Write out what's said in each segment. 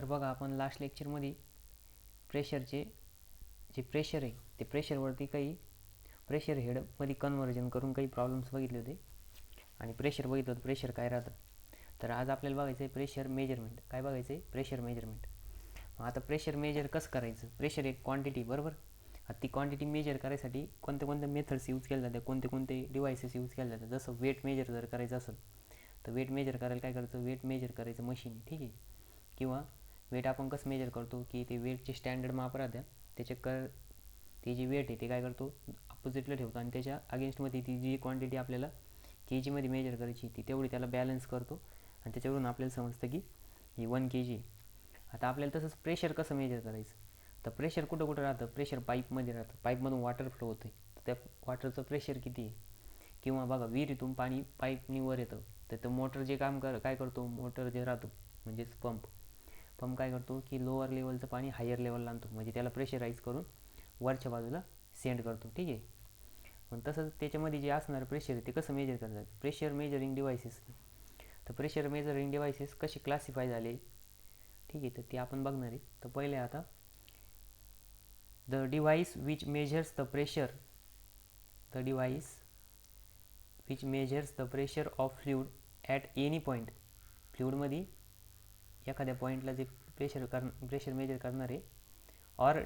तर बघा आपण लास्ट लेक्चरमध्ये प्रेशरचे जे प्रेशर आहे ते प्रेशरवरती काही प्रेशर हेडमध्ये कन्व्हर्जन करून काही प्रॉब्लेम्स बघितले होते आणि प्रेशर बघितलं होतं प्रेशर काय राहतं. तर आज आपल्याला बघायचं आहे प्रेशर मेजरमेंट. काय बघायचं आहे? Pressure measurement. मग आता प्रेशर मेजर कसं करायचं? प्रेशर एक क्वांटिटी बरोबर. आता ती क्वांटिटी मेजर करायसाठी कोणते कोणते मेथड्स यूज केले जातात, कोणते कोणते डिव्हायसेस यूज केले जातात. जसं वेट मेजर जर करायचं असेल तर वेट मेजर करायला काय करायचं? वेट मेजर करायचं मशीन, ठीक आहे. किंवा वेट आपण कसं मेजर करतो की ते वेटचे स्टँडर्ड माप राहत्या त्याच्या ते जी वेट आहे ते काय करतो अपोजिटला ठेवतो आणि त्याच्या अगेन्स्टमध्ये ती जी क्वांटिटी आपल्याला के जीमध्ये मेजर करायची ती तेवढी त्याला बॅलन्स करतो आणि त्याच्यावरून आपल्याला समजतं की ही 1 kg. आता आपल्याला तसंच प्रेशर कसं मेजर करायचं? तर प्रेशर कुठं कुठं राहतं? प्रेशर पाईपमध्ये राहतं. पाईपमधून वॉटर फ्लो होतं तर त्या वॉटरचं प्रेशर किती आहे? किंवा बघा विहिरीतून पाणी पाईपनी वर येतं तर तो मोटर जे काय करतो, मोटर जे राहतो म्हणजेच पंप काय करतो की लोअर लेवलचं पाणी हायर लेवलला आणतो, म्हणजे त्याला प्रेशराईज करून वरच्या बाजूला सेंड करतो, ठीक आहे. पण तसंच त्याच्यामध्ये जे असणारं प्रेशर आहे ते कसं मेजर करतात? Pressure measuring devices. तर प्रेशर मेजरिंग डिव्हायसेस कसे क्लासिफाय झाले, ठीक आहे, तर ते आपण बघणार आहे. तर पहिले आता the device which measures the pressure of fluid at any point. फ्लुइडमध्ये एखाद्या पॉईंटला जे प्रेशर मेजर करणार आहे or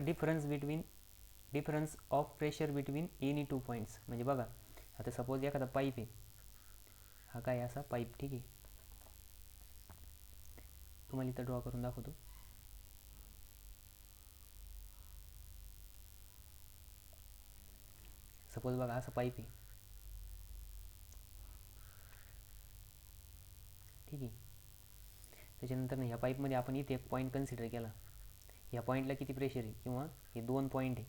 difference of pressure between any 2 points. म्हणजे बघा आता सपोज एखादा पाईप आहे, हा काय असा पाईप, ठीक आहे. तुम्हाला इथं ड्रॉ करून दाखवतो. सपोज बघा असा पाईप आहे, ठीक आहे. त्याच्यानंतर ह्या पाईपमध्ये आपण इथे एक पॉईंट कन्सिडर केला. ह्या पॉईंटला किती प्रेशर आहे किंवा हे 2 पॉईंट आहे,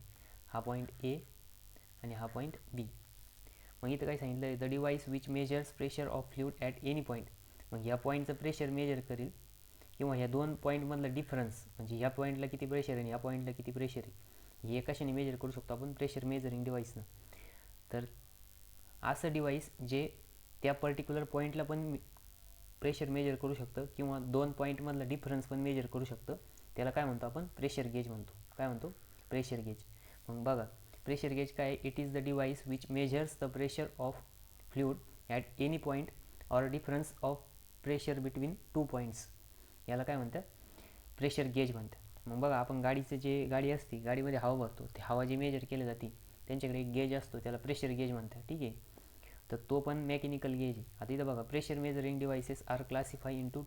हा पॉईंट ए आणि हा पॉईंट बी. मग इथं काय सांगितलं आहे? The device which measures pressure of fluid at any point. मग ह्या पॉईंटचं प्रेशर मेजर करेल किंवा ह्या 2 पॉईंटमधला डिफरन्स म्हणजे ह्या पॉईंटला किती प्रेशर आहे आणि ह्या पॉईंटला किती प्रेशर आहे हे कशाने मेजर करू शकतो आपण? प्रेशर मेजरिंग डिव्हाइसनं. तर असं डिव्हाइस जे त्या पर्टिक्युलर पॉईंटला पण प्रेशर मेजर करू शकतं किंवा 2 पॉईंटमधला डिफरन्स पण मेजर करू शकतं, त्याला काय म्हणतो आपण? प्रेशर गेज म्हणतो. काय म्हणतो? Pressure gauge. मग बघा प्रेशर गेज काय? It is the device which measures the pressure of fluid at any point or difference of pressure between 2 points. याला काय म्हणतात? प्रेशर गेज म्हणतात. मग बघा आपण गाडी असते, गाडीमध्ये हवा भरतो, ती हवा जी मेजर केली जाते त्यांच्याकडे एक गेज असतो, त्याला प्रेशर गेज म्हणतात, ठीक आहे. तर तो पण मेकॅनिकल गेज आहे. आता इथं बघा pressure measuring devices are classify into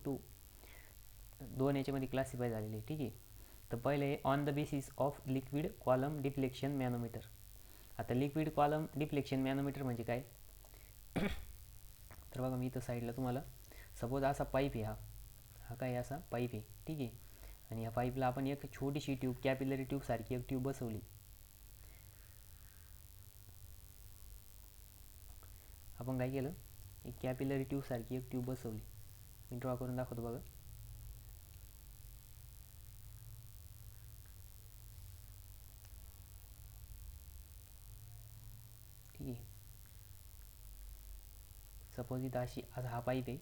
2 याच्यामध्ये क्लासिफाय झालेले, ठीक आहे. तर पहिले आहे on the basis of liquid column deflection manometer. आता लिक्विड कॉलम डिफ्लेक्शन मॅनोमीटर म्हणजे काय? तर बघा मी इथं साईडला तुम्हाला सपोज असा पाईप आहे, हा काय असा पाईप आहे, ठीक आहे. आणि ह्या पाईपला आपण एक छोटीशी ट्यूब, कॅपिलरी ट्यूब सारखी एक ट्यूब बसवली. आपण काय केलं? एक कॅपिलरी ट्यूब सारखी एक ट्यूब बसवली. मी ड्रॉ करून दाखवतो बघा. ठीक आहे. सपोज इथं असा हा पाईप आहे.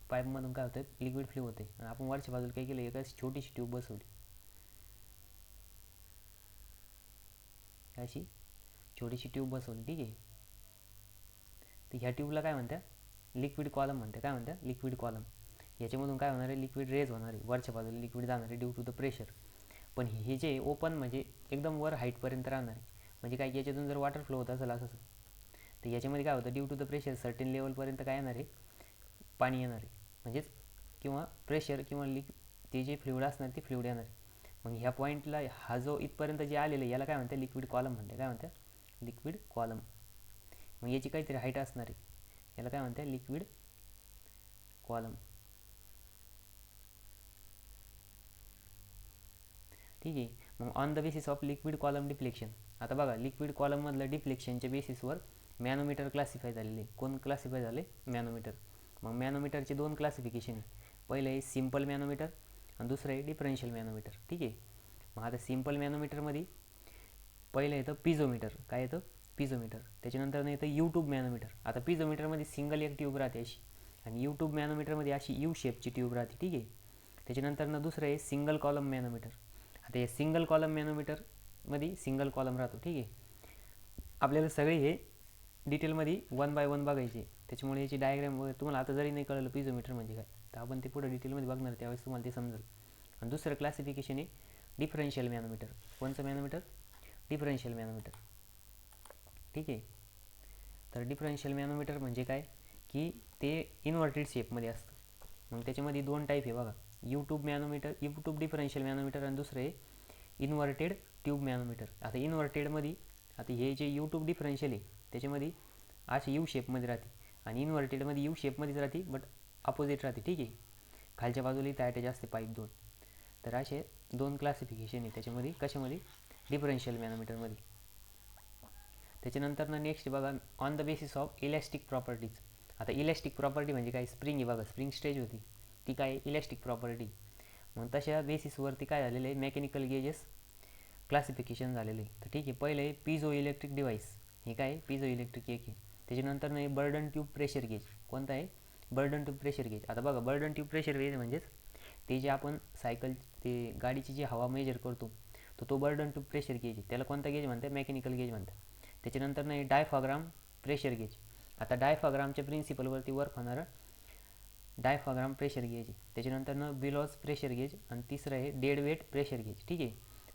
पाईपमधून काय होतं? लिक्विड फ्लो होते आणि आपण वरच्या बाजूला काय केलं? एक अशी छोटीशी ट्यूब बसवली, अशी छोटीशी ट्यूब बसवली, ठीक आहे. तर ह्या ट्यूबला काय म्हणतात? लिक्विड कॉलम म्हणते. काय म्हणतात? Liquid column. याच्यामधून काय होणार आहे? लिक्विड रेज होणार आहे, वरच्या बाजूला लिक्विड जाणार आहे ड्यू टू द प्रेशर. पण हे जे ओपन म्हणजे एकदम वर हाईटपर्यंत राहणार आहे. म्हणजे काय, याच्यातून जर वॉटर फ्लो होत असेल असं तर याच्यामध्ये काय होतं? Due to the pressure certain लेवलपर्यंत काय येणार आहे? पाणी येणार आहे, म्हणजेच किंवा प्रेशर किंवा ते जे फ्लुइड असणार ते फ्लुइड येणार आहे. मग ह्या पॉईंटला हा जो इथपर्यंत जे आलेलं आहे याला काय म्हणतात? लिक्विड कॉलम म्हणते. काय म्हणतात? Liquid column. मग याची काहीतरी हाईट असणार आहे, याला काय म्हणतात? लिक्विड कॉलम, ठीक आहे. मग on the basis of liquid column deflection. आता बघा लिक्विड कॉलममधलं डिफ्लेक्शनच्या बेसिसवर मॅनोमीटर क्लासिफाय झालेले. कोण क्लासिफाय झाले? मॅनोमीटर. मग मॅनोमीटरचे 2 क्लासिफिकेशन आहे. पहिलं आहे सिम्पल मॅनोमीटर आणि दुसरं आहे डिफरन्शियल मॅनोमीटर, ठीक आहे. मग आता सिम्पल मॅनोमीटरमध्ये पहिलं येतं पिझोमीटर. काय येतं? पिझोमीटर. त्याच्यानंतर येतं यूट्यूब मॅनोमीटर. आता पिझोमीटरमध्ये सिंगल एक ट्यूब राहते अशी आणि यूट्यूब मॅनोमीटरमध्ये अशी यू शेपची ट्यूब राहते, ठीक आहे. त्याच्यानंतर दुसरं आहे सिंगल कॉलम मॅनोमीटर. आता हे सिंगल कॉलम मॅनोमीटरमध्ये सिंगल कॉलम राहतो, ठीक आहे. आपल्याला सगळे हे डिटेलमध्ये 1 बाय 1 बघायचे, त्याच्यामुळे याची डायग्राम तुम्हाला आता जरी नाही कळलं पिझोमीटर म्हणजे काय तर आपण ते पुढे डिटेलमध्ये बघणार, त्यावेळेस तुम्हाला ते समजेल. आणि दुसरं क्लासिफिकेशन आहे डिफरन्शियल मॅनोमीटर. कोणचं मॅनोमीटर? डिफरन्शियल मॅनोमीटर, ठीक आहे. तर डिफरन्शियल मॅनोमीटर म्हणजे काय की ते इन्व्हर्टेड शेपमध्ये असतं. मग त्याच्यामध्ये 2 टाईप आहे बघा, यूट्यूब डिफरन्शियल मॅनोमीटर आणि दुसरं आहे इन्व्हर्टेड ट्यूब मॅनोमीटर. आता इन्व्हर्टेडमध्ये आता हे जे यूट्यूब डिफरन्शियल आहे त्याच्यामध्ये असे यू शेपमध्ये राहते आणि इन्व्हर्टेडमध्ये यू शेपमध्येच राहते बट अपोजिट राहते, ठीक आहे. खालच्या बाजूला इथं अटॅच असते पाईप 2. तर असे 2 क्लासिफिकेशन आहे त्याच्यामध्ये. कशामध्ये? डिफरन्शियल मॅनोमीटरमध्ये. त्याच्यानंतर नेक्स्ट बघा on the basis of elastic properties. आता इलॅस्टिक प्रॉपर्टी म्हणजे काय? स्प्रिंग आहे बघा, स्प्रिंग स्टेज होती ती काय इलॅस्टिक प्रॉपर्टी. मग तशा बेसिसवरती काय झालेलं आहे मेकॅनिकल गेजेस क्लासिफिकेशन झालेलं आहे. तर ठीक आहे, पहिलं आहे पिझो इलेक्ट्रिक डिव्हाइस. हे काय आहे? पिझो इलेक्ट्रिक एक आहे. त्याच्यानंतर नाही बर्डन ट्यूब प्रेशर गेज. कोणता आहे? Burden tube pressure gauge. आता बघा बर्डन ट्यूब प्रेशर गेज म्हणजेच ते जे आपण ते गाडीची जी हवा मेजर करतो तो बर्डन ट्यूब प्रेशर गेज आहे. त्याला कोणता गेज म्हणतात? मेकॅनिकल गेज म्हणतात. त्याच्यानंतर नाही डायफ्राम प्रेशर गेज. आता डायफ्रामच्या प्रिन्सिपलवरती वर्क होणारं डायफ्राम प्रेशर गेज आहे. त्याच्यानंतर बिलॉज प्रेशर गेज आणि तिसरं आहे डेड वेट प्रेशर गेज, ठीक आहे.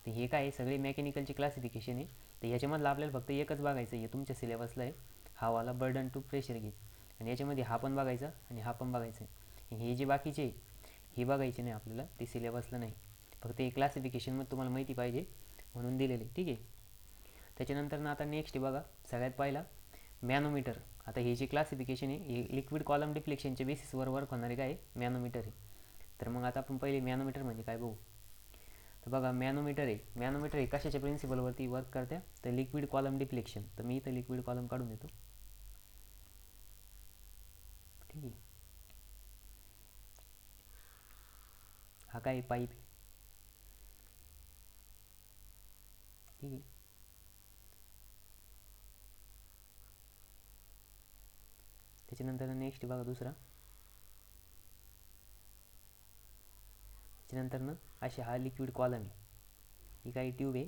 तर हे काय आहे सगळे मेकॅनिकलचे क्लासिफिकेशन आहे. तर ह्याच्यामधलं आपल्याला फक्त एकच बघायचं आहे, तुमच्या सिलेबसला आहे हा वाला बर्डन टू प्रेशर गेज. आणि याच्यामध्ये हा पण बघायचा आणि हा पण बघायचा आहे. हे जे बाकीचे हे बघायचे नाही आपल्याला, ते सिलेबसला नाही, फक्त हे क्लासिफिकेशनमध्ये तुम्हाला माहिती पाहिजे म्हणून दिलेले, ठीक आहे. त्याच्यानंतर आता नेक्स्ट बघा सगळ्यात पहिला मॅनोमीटर. आता हे जे क्लासिफिकेशन आहे हे लिक्विड कॉलम डिफ्लेक्शनच्या बेसिसवर वर्क होणारे काय मॅनोमीटर आहे. तर मग आता आपण पहिले मॅनोमीटर म्हणजे काय बघू. तर बघा मॅनोमीटर आहे कशाच्या प्रिन्सिपलवरती वर्क करते? तर लिक्विड कॉलम डिफ्लेक्शन. तर मी इथं लिक्विड कॉलम काढून देतो, ठीक आहे. हा काय पाईप आहे, ठीक आहे. त्याच्यानंतर नेक्स्ट बघा दुसरा. त्याच्यानंतर असे हा लिक्विड कॉलम आहे, ही काही ट्यूब आहे.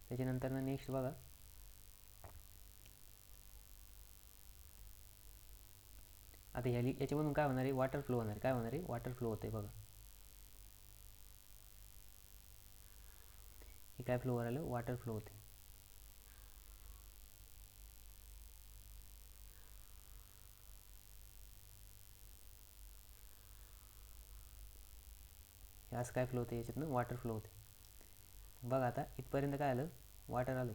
त्याच्यानंतर नेक्स्ट बघा आता याच्यामधून काय होणार आहे? वॉटर फ्लो होणार आहे. काय होणार आहे? वॉटर फ्लो होतं आहे बघा. हे काय फ्लो राहिलं? वॉटर फ्लो होते. हे असं काय फ्लो होते? याच्यातनं वॉटर फ्लो होते. बघा आता इथपर्यंत काय आलं? वॉटर आलं.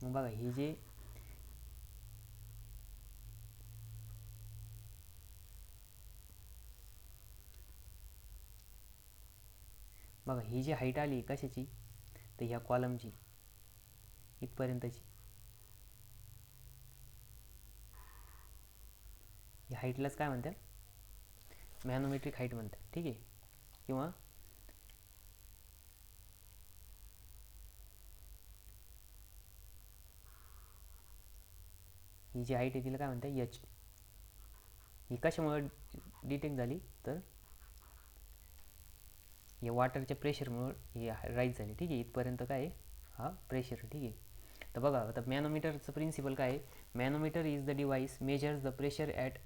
मग बघा ही जी हाईट आली कशाची? तर ह्या कॉलमची इथपर्यंतची ही हाईटलाच काय म्हणतात? मॅनोमेट्रिक हाईट म्हणतात, ठीक आहे. किंवा ही जी हाईट आहे तिला काय म्हणतात? एच. ही कशामुळे डिटेक्ट झाली? तर या वॉटरच्या प्रेशरमुळे हे राईज झाली, ठीक आहे. इथपर्यंत काय आहे? हा प्रेशर, ठीक आहे. तर बघा आता मॅनोमीटरचं प्रिन्सिपल काय आहे? Manometer is the device measures the pressure at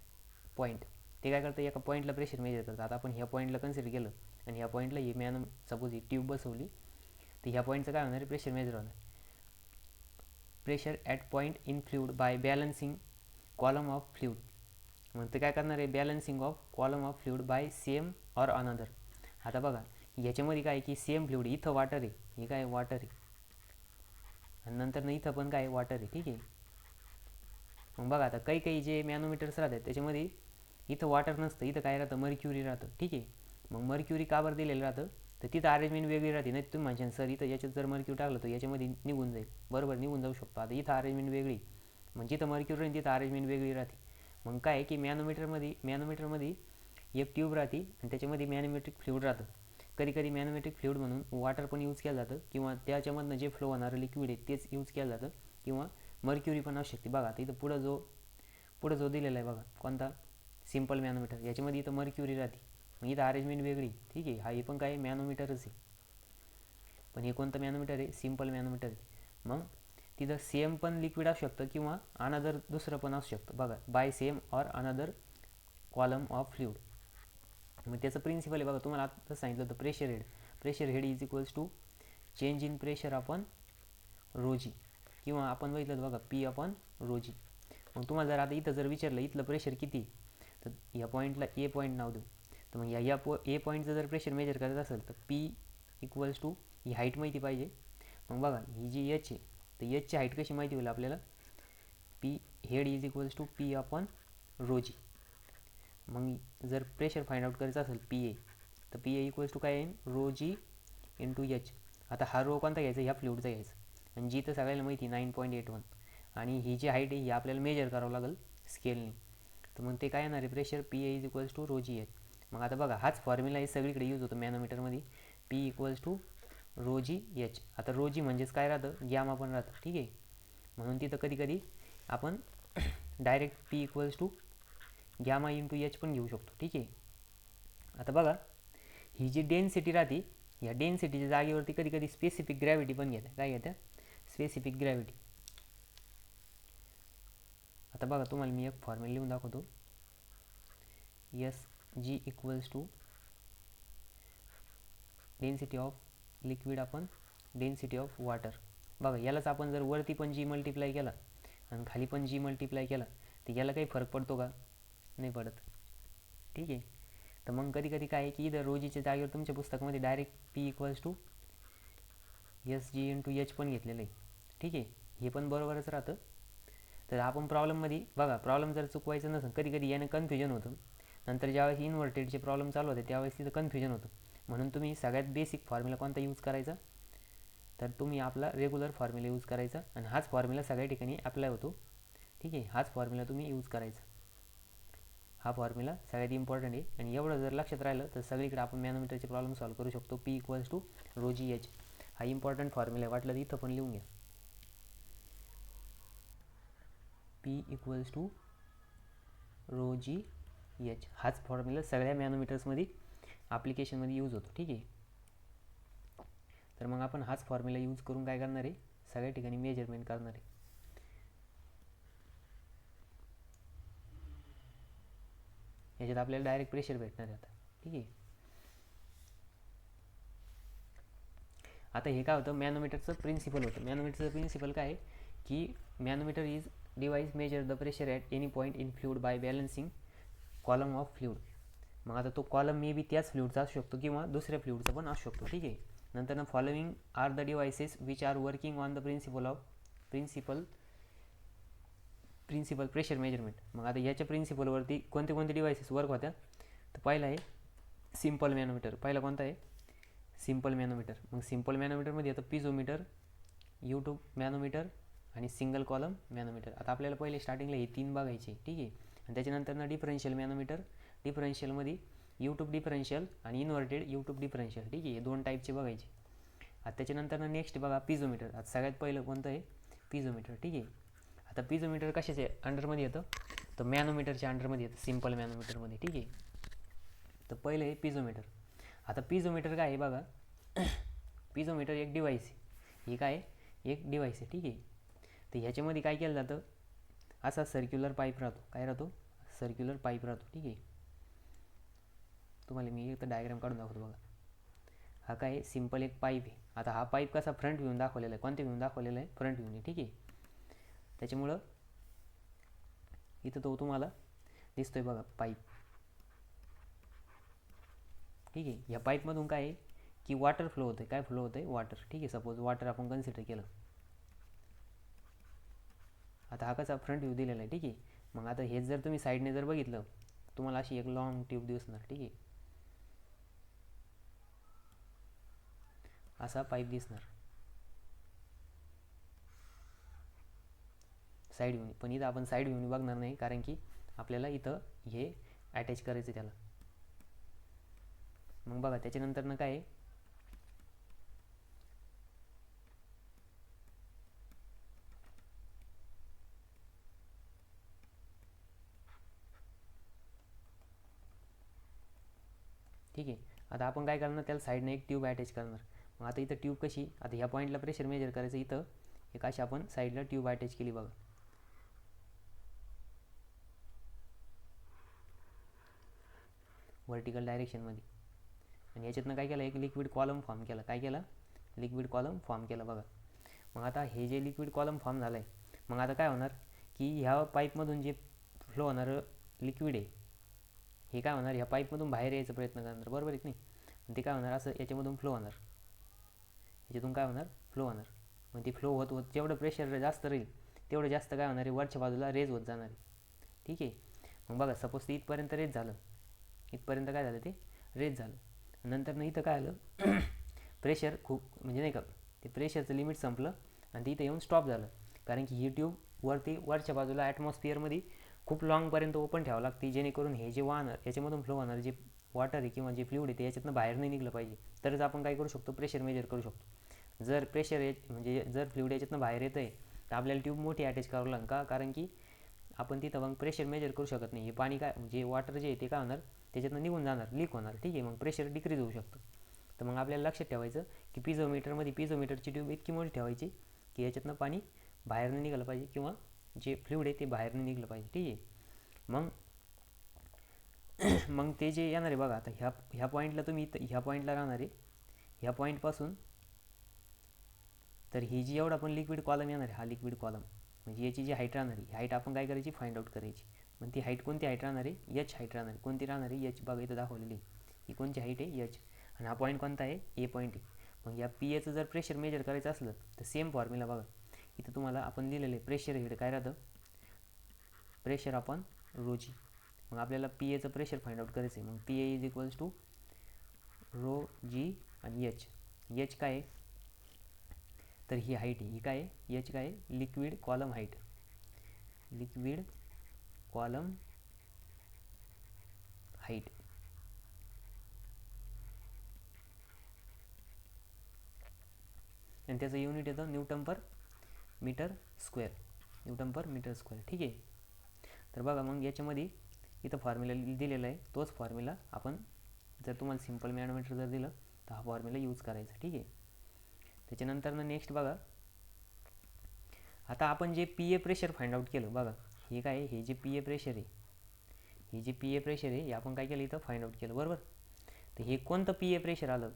point. ते काय करतं? एका पॉईंटला प्रेशर मेजर करतं. आता आपण ह्या पॉईंटला कन्सिडर केलं आणि ह्या पॉईंटला ही सपोज ही ट्यूब बसवली तर ह्या पॉईंटचं काय होणार आहे? प्रेशर मेजर होणार. Pressure at point in fluid by balancing column of fluid. मग ते काय करणार आहे? Balancing of column of fluid by same or another. आता बघा याच्यामध्ये काय की सेम फ्लुइड, इथं वॉटर आहे, हे काय वॉटर आहे आणि नंतर इथं पण काय वॉटर आहे, ठीक आहे. मग बघा आता काही जे मॅनोमीटर्स राहतात त्याच्यामध्ये इथं वॉटर नसतं, इथं काय राहतं? मर्क्युरी राहतं, ठीक आहे. मग मर्क्युरी का बरं दिलेलं राहतं? तर तिथं अरेंजमेंट वेगळी राहते. नाही तुम्ही म्हणशाल सर इथं याच्यात जर मर्क्युरी टाकलं तर याच्यामध्ये निघून जाईल, बरोबर निघून जाऊ शकतो. आता इथं अरेंजमेंट वेगळी, मग जिथं मर्क्युरी राहील तिथं अरेंजमेंट वेगळी राहते. मग काय की मॅनोमीटरमध्ये एक ट्यूब राहते आणि त्याच्यामध्ये मॅनोमेट्रिक फ्लुइड राहतं. कधी कधी मॅनोमेट्रिक फ्लुइड म्हणून वॉटर पण यूज केलं जातं, किंवा त्याच्यामधनं जे फ्लो होणारं लिक्विड आहे तेच यूज केलं जातं, किंवा मर्क्युरी पण असू शकते. बघा आता इथं पुढं जो दिलेला आहे बघा, कोणता, सिम्पल मॅनोमीटर, याच्यामध्ये इथं मर्क्युरी राहते. मग इथं अरेंजमेंट वेगळी, ठीक आहे. हा हे पण काय मॅनोमीटरच आहे, पण हे कोणतं मॅनोमीटर आहे, सिम्पल मॅनोमीटर आहे. मग तिथं सेम पण लिक्विड असू शकतं, किंवा अनदर दुसरं पण असू शकतं. बघा, by same or another column of fluid. मग त्याचं प्रिन्सिपल आहे बघा, तुम्हाला आता सांगितलं होतं pressure head is equals to change in pressure upon rho g, किंवा आपण बघितलं बघा पी अपॉन रोजी. मग तुम्हाला जर आता इथं जर विचारलं इथलं प्रेशर किती, तर या पॉईंटला ए पॉईंट नाव देऊ. तर मग ए पॉईंटचं जर प्रेशर मेजर करायचं असेल तर पी इक्वल्स टू, ही हाईट माहिती पाहिजे. मग बघा ही जी एच आहे, तर एचची हाईट कशी माहिती होईल आपल्याला, p head is equals to p upon rho g. मग जर प्रेशर फाइंड आउट करायचं असेल पी ए, तर पी ए इक्वल्स टू काय येईल, रो जी इंटू एच. आता हा रो कोणता घ्यायचा, ह्या फ्लुइडचा घ्यायचा, आणि जी तर सगळ्याला माहिती 9.81, आणि ही जी हाईट आहे ही आपल्याला मेजर करावं लागेल स्केलने. तर मग ते काय येणार आहे, pressure P A is equals to rho g h. मग आता बघा हाच फॉर्म्युला हे सगळीकडे यूज होतो मॅनोमीटरमध्ये, P equals to rho g h. आता रो जी म्हणजेच काय राहतं, गॅमा पण राहतं, ठीक आहे. म्हणून तिथं कधी कधी आपण direct p equals to gamma into h पण घेऊ शकतो, ठीक आहे. आता बघा ही जी डेन्सिटी राहते, या डेन्सिटीच्या जागेवरती कधी कधी स्पेसिफिक ग्रॅव्हिटी पण घेते. काय घेत्या, स्पेसिफिक ग्रॅव्हिटी. आता बघा तुम्हाला मी एक फॉर्म्युला लिहून दाखवतो, s g equals to density of liquid upon density of water. बघा यालाच आपण जर वरती पण जी मल्टिप्लाय केला आणि खाली पण जी मल्टिप्लाय केला तर याला काही फरक पडतो का, नाही पडत, ठीक आहे. तर मग कधी कधी काय आहे की इथं रोजीच्या जागेवर तुमच्या पुस्तकामध्ये direct p equals to s g into h पण घेतलेलं आहे, ठीक आहे. हे पण बरोबरच राहतं. तर आपण प्रॉब्लेममध्ये बघा, प्रॉब्लेम जर चुकवायचं नसेल, कधी कधी यानं कन्फ्युजन होतं. नंतर ज्यावेळेस इन्व्हर्टेडचे प्रॉब्लेम चालू होते त्यावेळेस तिथं कन्फ्युजन होतं. म्हणून तुम्ही सगळ्यात बेसिक फॉर्म्युला कोणता यूज करायचा, तर तुम्ही आपला रेग्युलर फॉर्म्युला यूज करायचा, आणि हाच फॉर्म्युला सगळ्या ठिकाणी अप्लाय होतो, ठीक आहे. हाच फॉर्म्युला तुम्ही यूज करायचा. हा फॉर्म्युला सगळ्यात इम्पॉर्टंट आहे, आणि एवढं जर लक्षात राहिलं तर सगळीकडे आपण मॅनोमीटरचे प्रॉब्लेम सॉल्व्ह करू शकतो. P equals to rho g h हा इम्पॉर्टंट फॉर्म्युला आहे, वाटलं तर इथं पण लिहून घ्या. P equals to rho g h हाच फॉर्म्युला सगळ्या मॅनोमीटर्समध्ये ॲप्लिकेशनमध्ये यूज होतो, ठीक आहे. तर मग आपण हाच फॉर्म्युला यूज करून काय करणार आहे, सगळ्या ठिकाणी मेजरमेंट करणार आहे. याच्यात आपल्याला डायरेक्ट प्रेशर भेटणार आहे आता, ठीक आहे. आता हे काय होतं, मॅनोमीटरचं प्रिन्सिपल होतं. मॅनोमीटरचं प्रिन्सिपल काय आहे की manometer is device measure the pressure at any point in fluid by balancing column of fluid. मग आता तो कॉलम मे बी त्याच फ्लुइडचा असू शकतो किंवा दुसऱ्या फ्लुइडचा पण असू शकतो, ठीक आहे. नंतर ना following are the devices which are working on the principle pressure measurement. मग आता याच्या प्रिन्सिपलवरती कोणते कोणते डिवाइसेस वर्क होत्या, तर पहिला आहे सिम्पल मॅनोमीटर. पहिला कोणता आहे, सिम्पल मॅनोमीटर. मग सिम्पल मॅनोमीटरमध्ये येतं पिझोमीटर, यूट्यूब मॅनोमीटर आणि सिंगल कॉलम मॅनोमीटर. आता आपल्याला पहिले स्टार्टिंगला हे 3 बघायचे, ठीक आहे. आणि त्याच्यानंतर ना डिफरन्शियल मॅनोमीटर, डिफरन्शियलमध्ये यूट्यूब डिफरन्शियल आणि इन्व्हर्टेड यूट्यूब डिफरन्शियल, ठीक आहे. 2 टाईपचे बघायचे. आता त्याच्यानंतर ना नेक्स्ट बघा पिझोमीटर. आता सगळ्यात पहिलं कोणतं आहे, पिझोमीटर, ठीक आहे. आता पिझोमीटर कशाचे अंडरमध्ये येतं, तर मॅनोमीटरच्या अंडरमध्ये येतं, सिम्पल मॅनोमीटरमध्ये, ठीक आहे. तर पहिलं आहे पिझोमीटर. आता पिझोमीटर काय आहे बघा, पिझोमीटर एक डिव्हाइस आहे. हे काय, एक डिव्हाइस आहे, ठीक आहे. तर ह्याच्यामध्ये काय केलं जातं, असा सर्क्युलर पाईप राहतो. काय राहतो, सर्क्युलर पाईप राहतो, ठीक आहे. तुम्हाला मी एक तर डायग्राम काढून दाखवतो बघा. हा काय सिम्पल एक पाईप आहे. आता हा पाईप कसा फ्रंट व्ह्यून दाखवलेला आहे, कोणत्या व्ह्यून दाखवलेला आहे, फ्रंट व्ह्यूने, ठीक आहे. त्याच्यामुळं इथं तो तुम्हाला दिसतोय बघा पाईप, ठीक आहे. या पाईपमधून काय आहे की वॉटर फ्लो होतं. काय फ्लो होतं, वॉटर, ठीक आहे. सपोज वॉटर आपण कन्सिडर केलं. आता हा कसा फ्रंट व्ह्यू दिलेला आहे, ठीक आहे. मग आता हेच जर तुम्ही साईडने जर बघितलं तुम्हाला अशी एक लॉंग ट्यूब दिसणार, ठीक आहे. असा पाईप दिसणार साईड व्ह्यूने. पण इथं आपण साईड व्ह्यूने बघणार नाही, कारण की आपल्याला इथं हे अटॅच करायचं त्याला, मग बघा त्याच्यानंतरनं काय आहे, ठीक आहे. आता आपण काय करणार, त्याला साईडने एक ट्यूब अटॅच करणार. मग आता इथं ट्यूब कशी, आता ह्या पॉईंटला प्रेशर मेजर करायचं, इथं एक अशी आपण साईडला ट्यूब अटॅच केली बघा. व्हर्टिकल डायरेक्शनमध्ये. आणि याच्यातनं काय केलं, एक लिक्विड कॉलम फॉर्म केला. काय केला, लिक्विड कॉलम फॉर्म केला बघा. मग आता हे जे लिक्विड कॉलम फॉर्म झालं आहे, मग आता काय होणार की ह्या पाईपमधून जे फ्लो होणारं लिक्विड आहे हे काय होणार, ह्या पाईपमधून बाहेर यायचा प्रयत्न करणार, बरोबर आहे की नाही. आणि ते काय होणार, असं याच्यामधून फ्लो होणार, याच्यातून काय होणार, फ्लो होणार. मग ते फ्लो होत होत जेवढं प्रेशर जास्त राहील तेवढं जास्त काय होणार आहे, वरच्या बाजूला रेज होत जाणार आहे. ठीक आहे. मग बघा सपोज ते इथपर्यंत रेज झालं, इथपर्यंत काय झालं, ते रेज झालं. नंतर इथं काय आलं प्रेशर खूप म्हणजे नाही का, ते प्रेशरचं लिमिट संपलं आणि ते इथं येऊन स्टॉप झालं. कारण की ही ट्यूब वरच्या बाजूला ॲटमॉस्फिअरमध्ये खूप लॉंगपर्यंत ओपन ठेवावं लागते, जेणेकरून हे जे वाहणार याच्यामधून फ्लो होणार जे वॉटर आहे किंवा जे फ्लुइड आहे ते याच्यातनं बाहेर नाही निघलं पाहिजे, तरच आपण काय करू शकतो, प्रेशर मेजर करू शकतो. जर प्रेशर म्हणजे जर फ्लुइड याच्यातनं बाहेर येतं आहे तर आपल्याला ट्यूब मोठी अटॅच करावं लागेल. का, कारण की आपण तिथं मग प्रेशर मेजर करू शकत नाही. हे पाणी काय जे वॉटर जे आहे ते काय होणार, त्याच्यातनं निघून जाणार, लीक होणार. ठीक आहे. मग प्रेशर डिक्रीज होऊ शकतं. तर मग आपल्याला लक्षात ठेवायचं की पिझोमीटरची ट्यूब इतकी मोठी ठेवायची की याच्यातनं पाणी बाहेर नाही निघालं पाहिजे किंवा जे फ्लुइड आहे ते बाहेर नाही निघलं पाहिजे. ठीक आहे. मग मग ते जे येणार आहे बघा, आता ह्या पॉईंटला तुम्ही ह्या पॉईंटला राहणार आहे, ह्या पॉईंटपासून तर ही जी एवढा पण लिक्विड कॉलम येणार आहे, हा लिक्विड कॉलम म्हणजे याची जी हाईट राहणार आहे, ही हाईट आपण काय करायची, फाइंड आउट करायची. मग ती हाईट कोणती हाईट राहणार आहे, एच हाईट राहणार आहे. कोणती राहणार आहे, एच. बघा इथं दाखवलेली ही कोणती हाईट आहे, एच. आणि हा पॉईंट कोणता आहे, ए पॉईंट आहे. मग या पी एचं जर प्रेशर मेजर करायचं असलं तर सेम फॉर्म्युला बघा इथं तुम्हाला आपण दिलेलं आहे. प्रेशर हेड काय राहतं, प्रेशर अपॉन रो जी. मग आपल्याला पी एचं प्रेशर फाइंड आउट करायचं आहे. मग P A is equals to rho g आणि एच. एच काय आहे, तर ही हाईट आहे, ही काय आहे, एच काय आहे, liquid column height, liquid column height. आणि त्याचं युनिट येतं Newton per metre square, Newton per metre square. ठीक आहे. तर बघा मग याच्यामध्ये इथं फॉर्म्युला दिलेला आहे, तोच फॉर्म्युला आपण जर तुम्हाला सिम्पल मॅनोमीटर जर दिलं तर हा फॉर्म्युला यूज करायचा. ठीक आहे. त्याच्यानंतर नेक्स्ट बघा, आता आपण J P A pressure find out केलं बघा, हे काय आहे, हे जे पी ए प्रेशर आहे, हे जे पी ए प्रेशर आहे हे आपण काय केलं, इथं फाइंड आउट केलं, बरोबर. तर हे कोणतं पी ए प्रेशर आलं,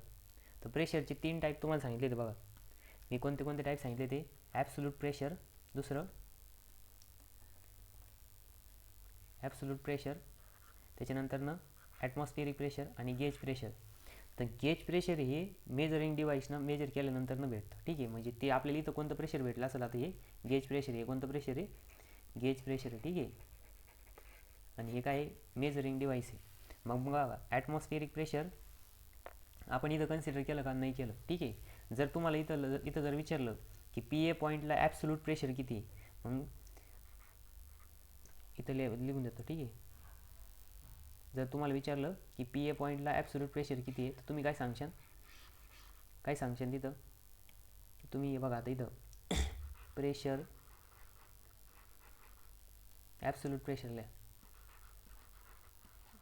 तर प्रेशरचे 3 टाईप तुम्हाला सांगितले ते बघा. मी कोणते कोणते टाईप सांगितले ते, ॲब्सोल्यूट प्रेशर, दुसरं ॲब्सोल्यूट प्रेशर, त्याच्यानंतरनं ॲटमॉस्फिअरिक प्रेशर आणि गेज प्रेशर. तर गेज प्रेशर हे मेजरिंग डिव्हाइसनं मेजर केल्यानंतरनं भेटतं. ठीक आहे. म्हणजे ते आपल्याला इथं कोणतं प्रेशर भेटलं असेल, आता हे गेज प्रेशर आहे, कोणतं प्रेशर आहे, गेज प्रेशर आहे. ठीक आहे. आणि हे काय आहे, मेजरिंग डिव्हाइस आहे. मग बघा ॲटमॉस्फिअरिक प्रेशर आपण इथं कन्सिडर केलं का, नाही केलं. ठीक आहे. जर तुम्हाला इथं जर विचारलं की पी ए पॉईंटला ॲब्सोल्यूट प्रेशर किती आहे, मग इथं लिहून देतो. ठीक आहे. जर तुम्हाला विचारलं की पी ए पॉईंटला ॲब्सोल्यूट प्रेशर किती आहे, तर तुम्ही काय सांगशाल, तिथं तुम्ही बघा आता इथं प्रेशर, ॲब्सोल्यूट प्रेशर लिहा,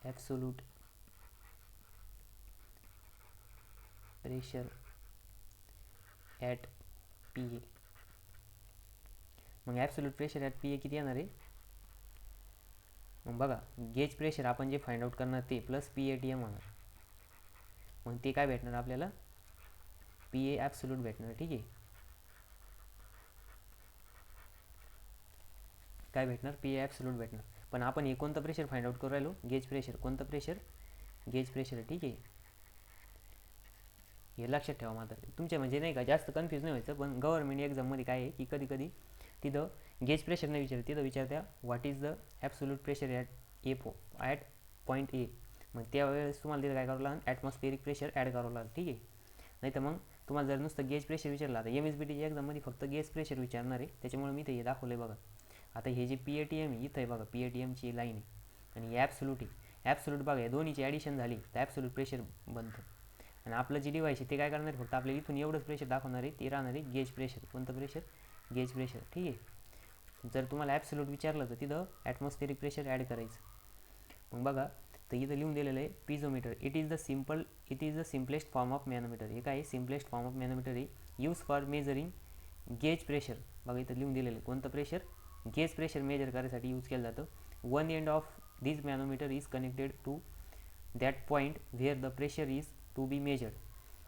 absolute pressure at P A. मग absolute pressure at P A किती येणार आहे, मग बघा गेज प्रेशर आपण जे फाइंड आउट करणार ते plus p a t m होणार. मग ते काय भेटणार आपल्याला, पी ए ॲब्सोल्यूट भेटणार. ठीक आहे. काय भेटणार, पी ए ॲब्सोल्यूट भेटणार. पण आपण हे कोणतं प्रेशर फाइंड आउट करू राहिलो, गेज प्रेशर. कोणतं प्रेशर, गेज प्रेशर. ठीक आहे. हे लक्षात ठेवा मात्र तुमच्या, म्हणजे नाही का जास्त कन्फ्यूज नाही व्हायचं. पण गव्हर्नमेंट एक्झाममध्ये काय आहे की कधी कधी तिथं गेज प्रेशर नाही विचारत, तिथं विचारत्या what is the absolute pressure at point A. मग त्यावेळेस तुम्हाला तिथं काय करावं लागेल, ॲटमॉस्फिअरिक प्रेशर ॲड करावं लागेल. ठीक आहे. नाही तर मग तुम्हाला जर नुसतं गेज प्रेशर विचारलं, आता एम एस बी टीच्या एक्झाममध्ये फक्त गेज प्रेशर विचारणार आहे, त्याच्यामुळे मी इथं हे दाखवलं आहे बघा. आता हे J P a t M आहे इथं आहे बघा, पी ए टी एमची लाईन आहे आणि हे ॲब्सोल्यूट आहे. ॲब्सोल्यूट बघा, या दोन्हीची ॲडिशन झाली तर ॲब्सोल्यूट प्रेशर बनतं. आणि आपलं जे डिव्हाइस आहे ते काय करणार आहे, फक्त आपल्याला इथून एवढंच प्रेशर दाखवणार आहे, ते राहणार आहे गेज प्रेशर. कोणतं प्रेशर? Gauge pressure. ठीक आहे. जर तुम्हाला ॲब्सोल्यूट विचारलं तर तिथं ॲटमॉस्फेरिक प्रेशर ॲड करायचं. मग बघा, तर इथं लिहून दिलेलं आहे piezometer. It is the simplest form of manometer. हे काय आहे? सिम्पलेस्ट फॉर्म ऑफ मॅनोमीटर आहे. Use for measuring gauge pressure. बघा इथं लिहून दिलेलं आहे कोणतं प्रेशर? गेज प्रेशर मेजर करायसाठी यूज केलं जातं. One end of this manometer is connected to that point where the pressure is to be measured.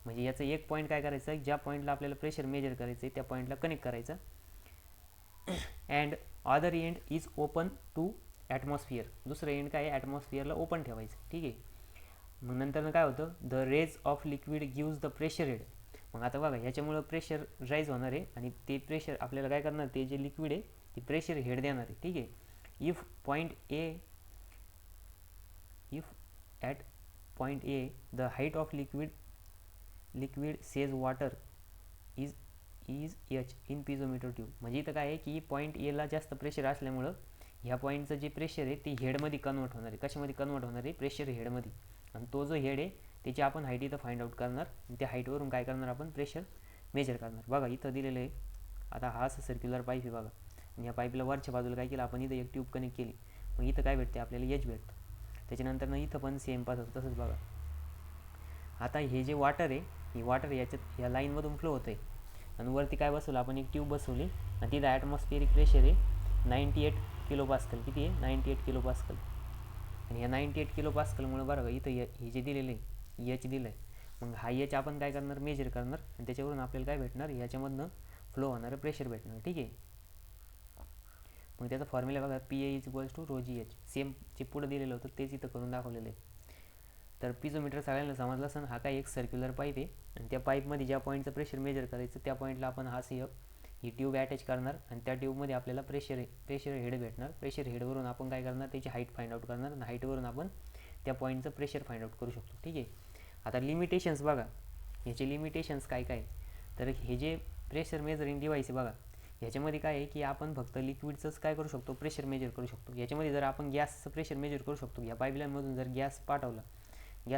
म्हणजे याचं एक पॉईंट काय करायचं आहे, ज्या पॉईंटला आपल्याला प्रेशर मेजर करायचं आहे त्या पॉईंटला कनेक्ट करायचं. And other end is open to atmosphere. दुसरं एंड काय आहे? ॲटमॉस्फिअरला ओपन ठेवायचं. ठीक आहे. मग नंतर काय होतं, the rise of liquid gives the pressure head. मग आता बघा, ह्याच्यामुळं प्रेशर राईज होणार आहे आणि ते प्रेशर आपल्याला काय करणार, ते जे लिक्विड आहे ते प्रेशर हेड देणार आहे. ठीक आहे. If at point A the height of liquid says water is h in piezometer tube. म्हणजे इथं काय आहे की पॉईंट एला जास्त प्रेशर असल्यामुळं ह्या पॉईंटचं जे प्रेशर आहे ते हेडमध्ये कन्वर्ट होणार आहे. कशामध्ये कन्वर्ट होणार आहे? प्रेशर हेडमध्ये. आणि तो जो हेड आहे त्याची आपण हाईट इथं फाइंड आउट करणार आणि त्या हाईटवरून काय करणार, आपण प्रेशर मेजर करणार. बघा इथं दिलेलं आहे. आता हा असं सर्क्युलर पाईप आहे बघा, आणि या पाईपला वरच्या बाजूला काय केलं आपण, इथं एक ट्यूब कनेक्ट केली. मग इथं काय भेटते आपल्याला? एच भेटतं. त्याच्यानंतर इथं पण सेम पास होतं तसंच. बघा आता हे जे वॉटर आहे, ही वॉटर याच्यात या लाईनमधून फ्लो होतं आहे आणि वरती काय बसवलं आपण, एक ट्यूब बसवली आणि तिथं ॲटमॉस्फिअरिक प्रेशर आहे 98 किलो पास्कल. किती आहे? 98 किलो पास्कल. आणि ह्या 98 किलो पास्कलमुळे बरं का इथं हे जे दिलेलं आहे एच दिलं आहे. मग हा एच आपण काय करणार, मेजर करणार आणि त्याच्यावरून आपल्याला काय भेटणार, ह्याच्यामधनं फ्लो होणारं प्रेशर भेटणार. ठीक आहे. मग त्याचा फॉर्म्युला बघा, p A is equals to rho g h. Same जे पुढं दिलेलं होतं तेच इथं करून दाखवलेलं आहे. तर पिझोमीटर सगळ्यांना समजलं असं, हा काय एक सर्क्युलर पाईप आहे आणि त्या पाईपमध्ये ज्या पॉईंटचं प्रेशर मेजर करायचं त्या पॉईंटला आपण हा ही ट्यूब अटॅच करणार आणि त्या ट्यूबमध्ये आपल्याला प्रेशर हेड भेटणार. प्रेशर हेडवरून आपण काय करणार, त्याची हाईट फाइंड आउट करणार आणि हाईटवरून आपण त्या पॉईंटचं प्रेशर फाइंड आउट करू शकतो. ठीक आहे. आता लिमिटेशन्स बघा, ह्याचे लिमिटेशन्स काय काय. तर हे जे प्रेशर मेजरिंग डिव्हाइस आहे बघा, ह्याच्यामध्ये काय आहे की आपण फक्त लिक्विडचंच काय करू शकतो, प्रेशर मेजर करू शकतो. याच्यामध्ये जर आपण गॅसचं प्रेशर मेजर करू शकतो. या पाईपलाईनमधून जर गॅस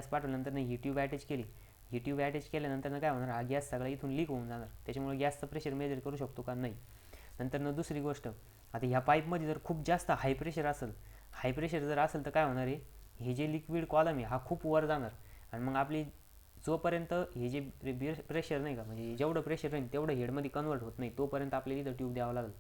पाठवल्यानंतर ही ट्यूब अटॅच केली. ही ट्यूब अटॅच केल्यानंतर काय होणार, हा गॅस सगळा इथून लीक होऊन जाणार. त्याच्यामुळे गॅसचं प्रेशर मेजर करू शकतो का? नाही. नंतर दुसरी गोष्ट, आता ह्या पाईपमध्ये जर खूप जास्त हाय प्रेशर जर असेल तर काय होणार आहे, हे जे लिक्विड कॉलम आहे हा खूप वर जाणार आणि मग आपली जोपर्यंत हे जे प्रेशर नाही का, म्हणजे जेवढं प्रेशर राहील तेवढं हेडमध्ये कन्वर्ट होत नाही तोपर्यंत आपल्याला इथं ट्यूब द्यावं लागेल.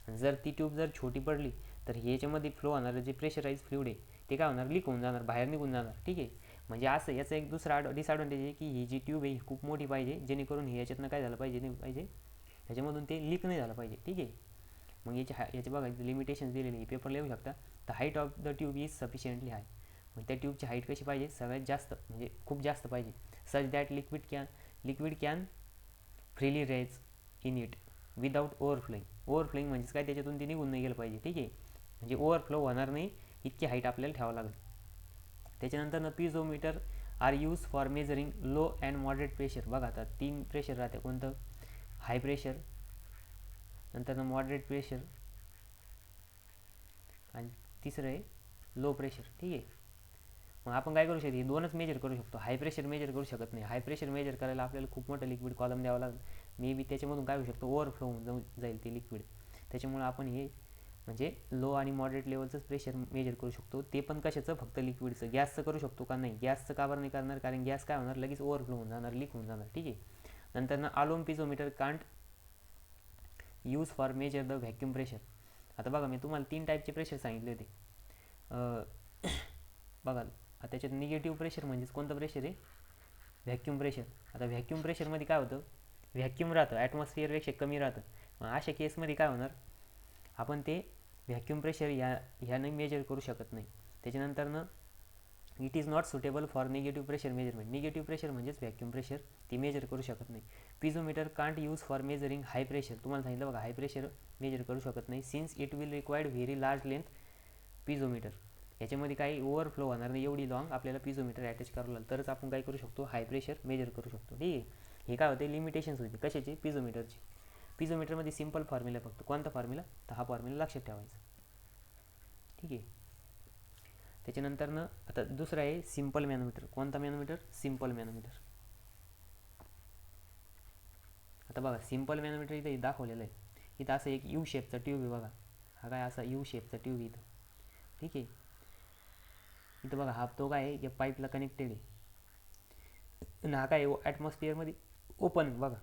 आणि जर ती ट्यूब जर छोटी पडली तर ह्याच्यामध्ये फ्लो होणारं जे प्रेशराईज फ्लुइड आहे ते काय होणार, लीक होऊन जाणार, बाहेर निघून जाणार. ठीक आहे. म्हणजे असं याचा एक दुसरा डिसॲडव्हान्टेज आहे की ही जी ट्यूब आहे ही खूप मोठी पाहिजे, जेणेकरून हे याच्यातनं काय झालं पाहिजे, नाही पाहिजे ह्याच्यामधून ते लीक नाही झालं पाहिजे. ठीक आहे. मग याचे बघा लिमिटेशन्स दिलेली आहे, पेपर लिहू शकता. The height of the tube is sufficiently high. मग त्या ट्यूबची हाईट कशी पाहिजे, सगळ्यात जास्त म्हणजे खूप जास्त पाहिजे. Such that liquid can freely raise in it without overflowing म्हणजेच काय, त्याच्यातून ते निघून नाही गेलं पाहिजे. ठीक आहे. म्हणजे ओव्हरफ्लो होणार नाही इतकी हाईट आपल्याला ठेवावं लागेल. त्याच्यानंतर piezometer are use for measuring low and moderate pressure. बघा आता 3 प्रेशर राहते. कोणतं? हाय प्रेशर, नंतर मॉडरेट प्रेशर आणि तिसरं आहे लो प्रेशर. ठीक आहे. मग आपण काय करू शकतो, हे दोनच मेजर करू शकतो. हाय प्रेशर मेजर करू शकत नाही. हाय प्रेशर मेजर करायला आपल्याला खूप मोठं लिक्विड कॉलम द्यावं लागेल. मे बी त्याच्यामधून काय होऊ शकतो, ओव्हरफ्लो होऊन जाईल ते लिक्विड. त्याच्यामुळे आपण हे म्हणजे लो आणि मॉडरेट लेवलचंच प्रेशर मेजर करू शकतो. ते पण कशाचं, फक्त लिक्विडचं. गॅसचं करू शकतो का? नाही. गॅसचं का बरं नाही करणार, कारण गॅस काय होणार, लगेच ओव्हरफ्लो होऊन जाणार, लीक होऊन जाणार. ठीक आहे. नंतर alone piezometer can't use for measure the vacuum pressure. आता बघा मी तुम्हाला 3 टाईपचे प्रेशर सांगितले होते. बघा त्याच्यात निगेटिव्ह प्रेशर म्हणजेच कोणतं प्रेशर आहे, व्हॅक्यूम प्रेशर. आता व्हॅक्यूम प्रेशरमध्ये काय होतं, व्हॅक्यूम राहतं, ॲटमॉस्फिअरपेक्षा कमी राहतं. मग अशा केसमध्ये काय होणार, आपण ते व्हॅक्यूम प्रेशर ह्याने मेजर करू शकत नाही. त्याच्यानंतर it is not suitable for negative pressure measurement. Negative pressure म्हणजेच व्हॅक्यूम प्रेशर, ती मेजर करू शकत नाही. Piezometer can't use for measuring high pressure. तुम्हाला सांगितलं बघा, हाय प्रेशर मेजर करू शकत नाही. Since it will required very large length piezometer. याच्यामध्ये काही ओव्हरफ्लो होणार नाही, एवढी लॉंग आपल्याला पिझोमीटर अटॅच करावं लागेल तरच आपण काय करू शकतो, हाय प्रेशर मेजर करू शकतो. ठीक आहे. हे काय होते, लिमिटेशन्स होते कशाची, पिझोमीटरची. पिझोमीटरमध्ये सिंपल फॉर्म्युला फक्त. कोणता फॉर्म्युला, तर हा फॉर्म्युला लक्षात ठेवायचा. ठीक आहे. त्याच्यानंतरनं आता दुसरं आहे सिम्पल मॅनोमीटर. कोणता मॅनोमीटर? सिम्पल मॅनोमीटर. आता बघा सिम्पल मॅनोमीटर इथं दाखवलेलं आहे. इथं असं एक यू शेपचा ट्यूब आहे बघा. हा काय असा यू शेपचा ट्यूब इथं, ठीक आहे. इथं बघा हा तो काय आहे या पाईपला कनेक्टेड आहे. आणि हा काय ॲटमॉस्फिअरमध्ये ओपन बघा.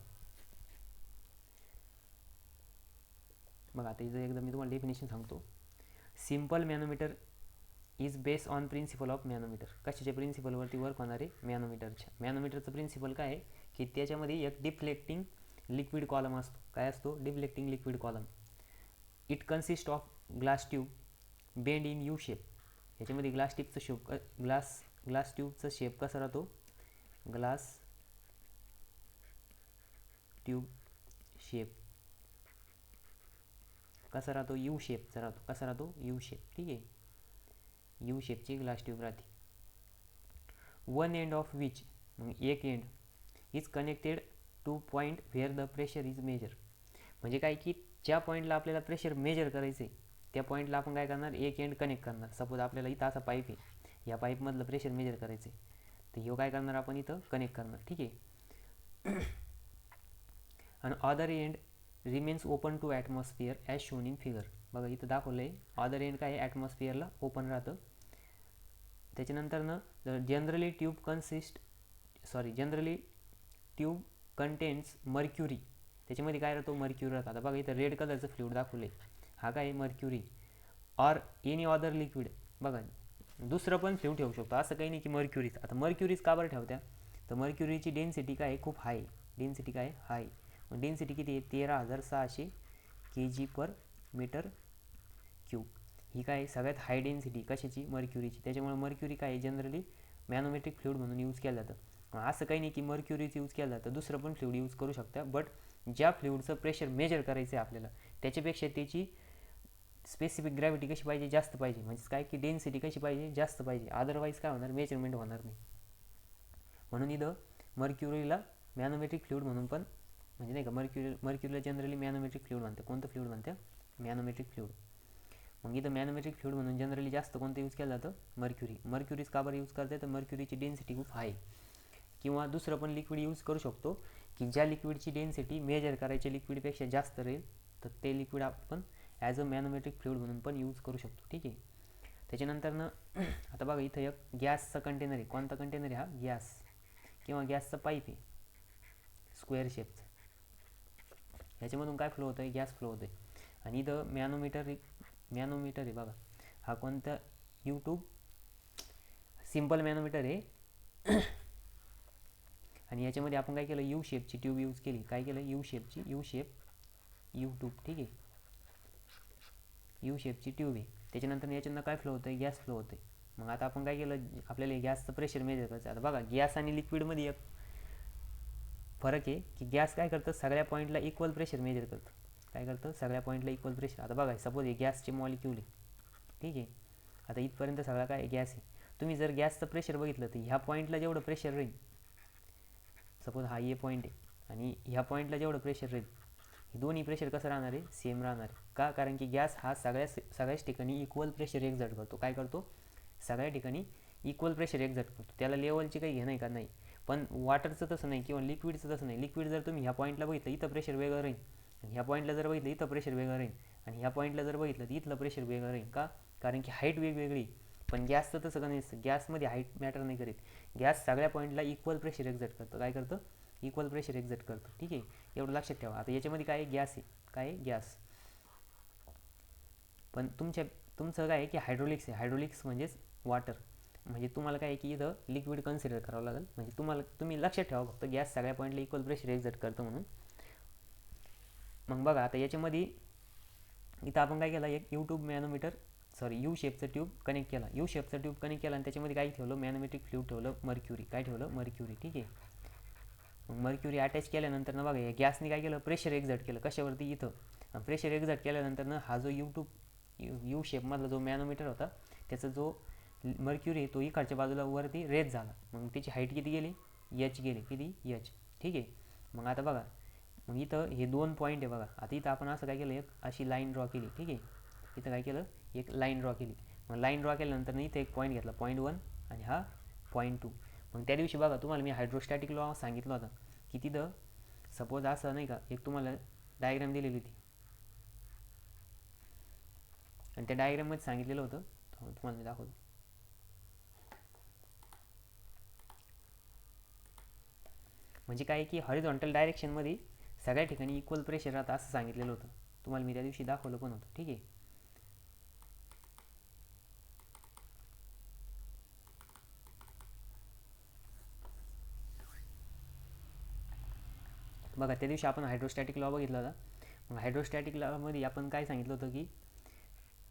बघा आता इथं एकदा मी तुम्हाला डेफिनेशन सांगतो. Simple manometer is based on principle of manometer. कशाच्या प्रिन्सिपलवरती वर्क होणारे? मॅनोमीटरच्या. मॅनोमीटरचं प्रिन्सिपल काय आहे की त्याच्यामध्ये एक डिफ्लेक्टिंग लिक्विड कॉलम असतो. काय असतो? Deflecting liquid column. It consist of glass tube bend in U shape. याच्यामध्ये ग्लास ट्यूबचा शेप कसा राहतो? ग्लास ट्यूब शेप कसा राहतो? यू शेपचा राहतो. कसा राहतो? यू शेप, ठीक आहे. यू शेपची ग्लास ट्यूब राहते. वन एंड ऑफ विच, मग एक end is connected to point where the pressure is measure. म्हणजे काय की ज्या पॉईंटला आपल्याला प्रेशर मेजर करायचं आहे त्या पॉईंटला आपण काय करणार? एक एंड कनेक्ट करणार. सपोज आपल्याला इथं असा पाईप आहे, या पाईपमधलं प्रेशर मेजर करायचं आहे, तर ह्यो काय करणार? आपण इथं कनेक्ट करणार, ठीक आहे. आणि other end remains open to atmosphere as shown in figure. बघा इथं दाखवलं आहे अदर एंड काय आहे? ॲटमॉस्फिअरला ओपन राहतं. त्याच्यानंतरनं जनरली ट्यूब कंटेन्स मर्क्युरी. त्याच्यामध्ये काय राहतो? मर्क्युरी राहतं. आता बघा इथं रेड कलरचं फ्लुइड दाखवले, हा काय? Mercury. Or any other liquid. बघा दुसरं पण फ्लुइड ठेवू शकतो, असं काही नाही की मर्क्युरीच. आता मर्क्युरीच का बरं ठेवत्या? तर मर्क्युरीची डेन्सिटी काय आहे? खूप हाय. डेन्सिटी काय? हाय. मग डेन्सिटी किती आहे? 13,600 kg/m³. ही काय सगळ्यात हाय डेन्सिटी कशाची? मर्क्युरीची. त्याच्यामुळे मर्क्युरी काय आहे? जनरली मॅनोमेट्रिक फ्लुइड म्हणून यूज केलं जातं. असं काही नाही की मर्क्युरीच यूज केलं जातं, दुसरं पण फ्लुइड यूज करू शकता. बट ज्या फ्लुइडचं प्रेशर मेजर करायचं आहे आपल्याला त्याच्यापेक्षा त्याची स्पेसिफिक ग्रॅव्हिटी कशी पाहिजे? जास्त पाहिजे. म्हणजे काय की डेन्सिटी कशी पाहिजे? जास्त पाहिजे. अदरवाईज काय होणार? मेजरमेंट होणार नाही. म्हणून इथं मर्क्युरीला मॅनोमेट्रिक फ्लुइड म्हणून पण, म्हणजे नाही का, मर्क्युरीला जनरली मॅनोमेट्रिक फ्लुइड म्हणते. कोणतं फ्लुइड म्हणते? मॅनोमेट्रिक फ्लुइड. मग इथं मॅनोमेट्रिक फ्लुइड म्हणून जनरली जास्त कोणतं यूज केलं जातं? मर्क्युरी. मर्क्युरीज का बरं यूज करते? तर मर्क्युरीची डेन्सिटी खूप हाय. किंवा दुसरं पण लिक्विड यूज करू शकतो की ज्या लिक्विडची डेन्सिटी मेजर करायच्या लिक्विडपेक्षा जास्त राहील, तर ते लिक्विड आपण ॲज अ मॅनोमेट्रिक फ्लुइड म्हणून पण यूज करू शकतो, ठीक आहे. त्याच्यानंतरनं आता बघा इथं एक गॅसचा कंटेनर आहे. कोणता कंटेनर आहे? हा गॅस किंवा गॅसचा पाईप आहे स्क्वेअर शेपचा. ह्याच्यामधून काय फ्लो होतं आहे? गॅस फ्लो होतं आहे. आणि इथं मॅनोमीटर आहे बघा. हा कोणता? यूट्यूब सिम्पल मॅनोमीटर आहे. आणि याच्यामध्ये आपण काय केलं? यू शेपची ट्यूब यूज केली. काय केलं? यू शेप यूट्यूब, ठीक आहे. यू शेपची ट्यूब आहे. त्याच्यानंतर याच्यानं काय फ्लो होतं आहे? गॅस फ्लो होतं आहे. मग आता आपण काय केलं? आपल्याला गॅसचं प्रेशर मेजर करायचं. आता बघा गॅस आणि लिक्विडमध्ये एक फरक आहे की गॅस काय करतं? सगळ्या पॉईंटला इक्वल प्रेशर मेजर करतं. काय करतं? सगळ्या पॉईंटला इक्वल प्रेशर. आता बघा सपोज हे गॅसचे मॉलिक्यूल आहे, ठीक आहे. आता इथपर्यंत सगळा काय? गॅस आहे. तुम्ही जर गॅसचं प्रेशर बघितलं तर ह्या पॉईंटला जेवढं प्रेशर राहील, सपोज हा ए पॉईंट आहे आणि ह्या पॉईंटला जेवढं प्रेशर राहील, हे दोन्ही प्रेशर कसं राहणार आहे? सेम राहणार आहे. का? कारण की गॅस हा सगळ्याच ठिकाणी इक्वल प्रेशर एक्झर्ट करतो. काय करतो? सगळ्या ठिकाणी इक्वल प्रेशर एक्झर्ट करतो. त्याला लेवलची काही हे नाही का? नाही. पण वॉटरचं तसं नाही किंवा लिक्विडचं तसं नाही. लिक्विड जर तुम्ही ह्या पॉईंटला बघितलं इथं प्रेशर वेगळं राहील, आणि ह्या पॉईंटला जर बघितलं इथं प्रेशर वेगळं राहील, आणि ह्या पॉईंटला जर बघितलं तर इथलं प्रेशर वेगळं राहील. का? कारण की हाईट वेगवेगळी. पण गॅसचं तसं का नाही? गॅसमध्ये हाईट मॅटर नाही करीत. गॅस सगळ्या पॉईंटला इक्वल प्रेशर एक्झर्ट करतं. काय करतं? इक्वल प्रेशर एक्झर्ट करतं, ठीक आहे. एवढं लक्षात ठेवा. आता याच्यामध्ये काय आहे? गॅस आहे. काय आहे? गॅस. पण तुमचं काय आहे की हायड्रोलिक्स आहे. हायड्रोलिक्स म्हणजेच वॉटर. म्हणजे तुम्हाला काय आहे की इथं लिक्विड कन्सिडर करावं लागेल. म्हणजे तुम्ही लक्षात ठेवा फक्त गॅस सगळ्या पॉईंटला इक्वल प्रेशर एक्झर्ट करतं म्हणून. मग बघा आता याच्यामध्ये इथं आपण काय केलं? एक यू शेपचं ट्यूब कनेक्ट केला. यू शेपचा ट्यूब कनेक्ट केला आणि त्याच्यामध्ये काय ठेवलं? मॅनोमेट्रिक फ्लुइड ठेवलं, मर्क्युरी. काय ठेवलं? मर्क्युरी, ठीक आहे. मग मर्क्युरी अटॅच केल्यानंतर ना बघा या गॅसने काय केलं? प्रेशर एक्झर्ट केलं. कशावरती? इथं. प्रेशर एक्झर्ट केल्यानंतर ना हा जो यू शेपमधला जो मॅनोमीटर होता त्याचा जो मर्क्युरी तो इकडच्या बाजूला वरती रेज झाला. मग त्याची हाईट किती गेली? एच गेली. किती? एच, ठीक आहे. मग आता बघा मग इथं हे 2 पॉईंट आहे बघा. आता इथं आपण असं काय केलं? एक अशी लाईन ड्रॉ केली, ठीक आहे. इथं काय केलं? एक लाईन ड्रॉ केली. मग लाईन ड्रॉ केल्यानंतर इथे एक पॉईंट घेतला .1 आणि हा .2. मग त्या दिवशी बघा तुम्हाला मी हायड्रोस्टॅटिक लॉ सांगितलं होता की तिथं सपोज असं नाही का एक तुम्हाला डायग्राम दिलेली होती आणि त्या डायग्राममध्ये सांगितलेलं होतं तुम्हाला मी दाखवतो. म्हणजे काय की हॉरिझॉन्टल डायरेक्शनमध्ये सगळ्या ठिकाणी इक्वल प्रेशर राहतं असं सांगितलेलं होतं. तुम्हाला मी त्या दिवशी दाखवलं पण होतं. ठीक आहे. बघा त्या दिवशी आपण हायड्रोस्टॅटिक लॉ बघितला होता. मग हायड्रोस्टॅटिक लॉमध्ये आपण काय सांगितलं होतं की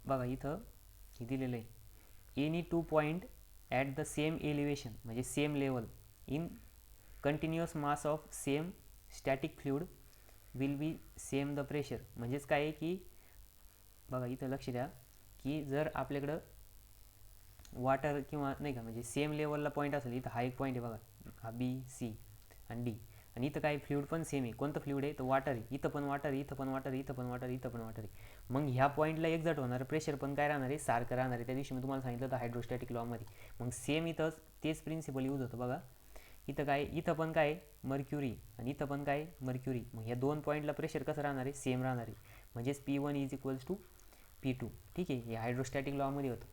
बघा इथं हे दिलेलं आहे any 2 point at the same elevation म्हणजे same level in continuous mass of same static fluid will be same the pressure. म्हणजेच काय आहे की बघा इथं लक्ष द्या की जर आपल्याकडं वॉटर किंवा नाही का म्हणजे सेम लेवलला पॉईंट असेल, इथं हा एक पॉईंट आहे बघा, हा बी सी आणि डी, आणि इथं काय फ्लुइड पण सेम आहे. कोणतं फ्लुइड आहे तर वॉटर आहे. इथं पण वॉटर आहे, इथं पण वॉटर आहे, इथं पण वॉटर आहे, इथं पण वॉटर आहे. मग ह्या पॉईंटला एक्झॅक्ट होणारं प्रेशर पण काय राहणार आहे, सारखं राहणार आहे. त्या दिवशी मी तुम्हाला सांगितलं होतं हायड्रोस्टॅटिक लॉमध्ये. मग सेम इथं तेच प्रिन्सिपल यूज होतं बघा. इथं काय, इथं पण काय मर्क्युरी आणि इथं पण काय मर्क्युरी. मग ह्या दोन पॉईंटला प्रेशर कसं राहणार आहे, सेम राहणार आहे. म्हणजेच P1 is equals to P2. ठीक आहे, हे हायड्रोस्टॅटिक लॉमध्ये होतं.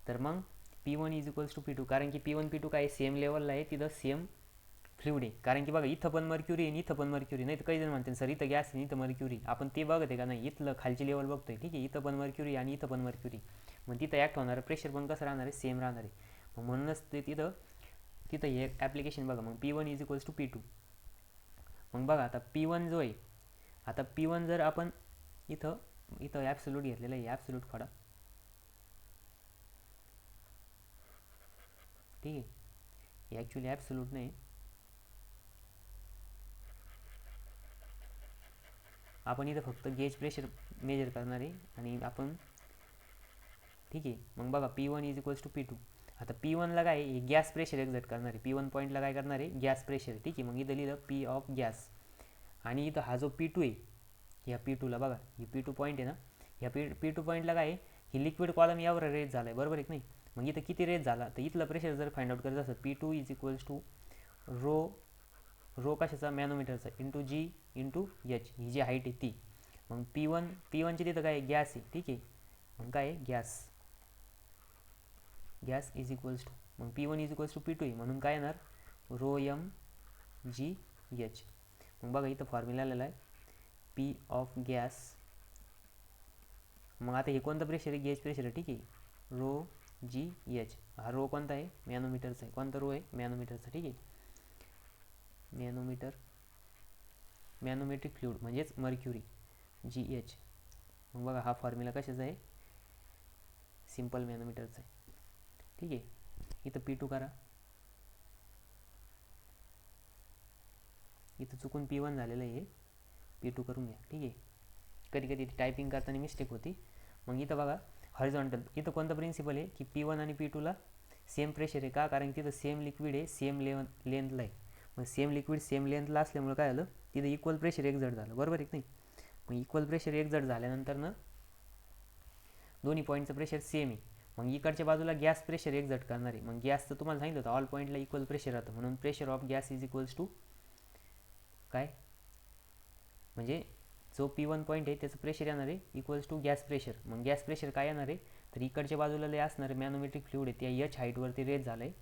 तर मग P1 is equals to P2, कारण की P1 P2 काय सेम लेवलला आहे, तिथं सेम फ्लुइड आहे. कारण की बघा इथं पण मर्क्युरी आणि इथं पण मर्क्युरी. नाही तर काही जण म्हणते सर इथं गॅस आणि इथं मर्क्युरी, आपण ते बघत आहे का नाही, इथलं खालची लेवल बघतोय. ठीक आहे, इथं पण मर्क्युरी आणि इथं पण मर्क्युरी. मग तिथं ॲक्ट होणारं प्रेशर पण कसं राहणार आहे, सेम राहणार आहे. मग म्हणूनच ते तिथं हे ॲप्लिकेशन बघा. मग P1 is equals to P2. मग बघा आता P1 जो आहे, आता P1 जर आपण इथं ॲब्सोल्यूट घेतलेलं आहे, ॲब्सोल्यूट खडा. ठीक आहे, हे ॲक्च्युली ॲब्सोल्यूट नाही, आपण इथं फक्त गेज प्रेशर मेजर करणार आहे आणि आपण ठीक आहे. मग बघा P1 is equals to P2. आता P1ला काय आहे, गॅस प्रेशर एक्झर्ट करणार आहे. P1 पॉईंटला काय करणार आहे, गॅस प्रेशर. ठीक आहे, मग इथं लिहिलं P ऑफ गॅस. आणि इथं हा जो P2 आहे, ह्या P2ला बघा, ही P2 पॉईंट आहे ना, ह्या P2 पॉईंटला काय आहे, ही लिक्विड कॉलम यावर रेज झाला आहे, बरोबर आहे की नाही. मग इथं किती रेज झाला, तर इथलं प्रेशर जर फाइंड आउट करायचं असेल, P2 is equals to row कशाचा, मॅनोमीटरचा, इंटू G इंटू H, ही जी हाईट आहे ती. मग P1ची तिथं काय गॅस आहे. ठीक आहे, मग काय आहे गॅस इज इक्वल्स टू, मग P1 is equals to P2 आहे, म्हणून काय येणार रो एम जी एच. मग बघा इथं फॉर्म्युला आलेला आहे P ऑफ गॅस. मग आता हे कोणतं प्रेशर आहे, गेज प्रेशर आहे. ठीक आहे, रो जी एच. हा रो कोणता आहे, मॅनोमीटरचा आहे. कोणता रो आहे, मॅनोमीटरचा. ठीक आहे, मॅनोमेट्रिक फ्लुइड म्हणजेच मर्क्युरी, जी एच. मग बघा हा फॉर्म्युला कशाचा आहे, सिम्पल मॅनोमीटरचा आहे. ठीक आहे, इथं P2 करा, इथं चुकून P1 झालेलं आहे, P2 करून घ्या. ठीक आहे, कधी कधी टायपिंग करताना मिस्टेक होती. मग इथं बघा हॉरिझॉन्टल, इथं कोणतं प्रिन्सिपल आहे की P1 आणि P2ला सेम प्रेशर आहे. का, कारण तिथं सेम लिक्विड आहे, सेम लेंथला आहे. मग सेम लिक्विड सेम लेंथला असल्यामुळे काय झालं, तिथं इक्वल प्रेशर एक्झर्ट झालं, बरोबर आहे की नाही. मग इक्वल प्रेशर एक्झर्ट झाल्यानंतर ना दोन्ही पॉईंटचं प्रेशर सेम आहे. मग इकडच्या बाजूला गॅस प्रेशर एक्झर्ट करणार आहे. मग गॅसचं तुम्हाला सांगितलं होतं ऑल पॉईंटला इक्वल प्रेशर राहतं, म्हणून pressure of gas is equals to काय, म्हणजे जो P1 पॉईंट आहे त्याचं प्रेशर येणार आहे इक्वल्स टू गॅस प्रेशर. मग गॅस प्रेशर काय येणार आहे, तर इकडच्या बाजूला लय असणार आहे मॅनोमेट्रिक फ्लुइड आहे, त्या H हाईटवरती रेज झालं आहे,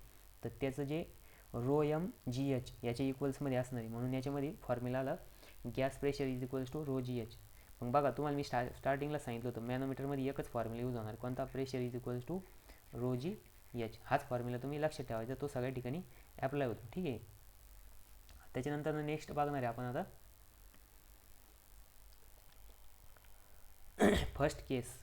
तर त्याचं जे रो एम जी एच याच्या इक्वल्समध्ये असणार आहे. म्हणून याच्यामध्ये फॉर्म्युलाला gas pressure is equals to rho g h. मग बघा तुम्हाला मी स्टार्टिंगला सांगितलं होतं मॅनोमीटरमध्ये एकच फॉर्म्युला यूज होणार, कोणता, pressure is equals to rho g h. हाच फॉर्म्युला तुम्ही लक्षात ठेवायचा, तो सगळ्या ठिकाणी ॲप्लाय होतो. ठीक आहे, त्याच्यानंतर नेक्स्ट बघणार आहे आपण आता फर्स्ट केस.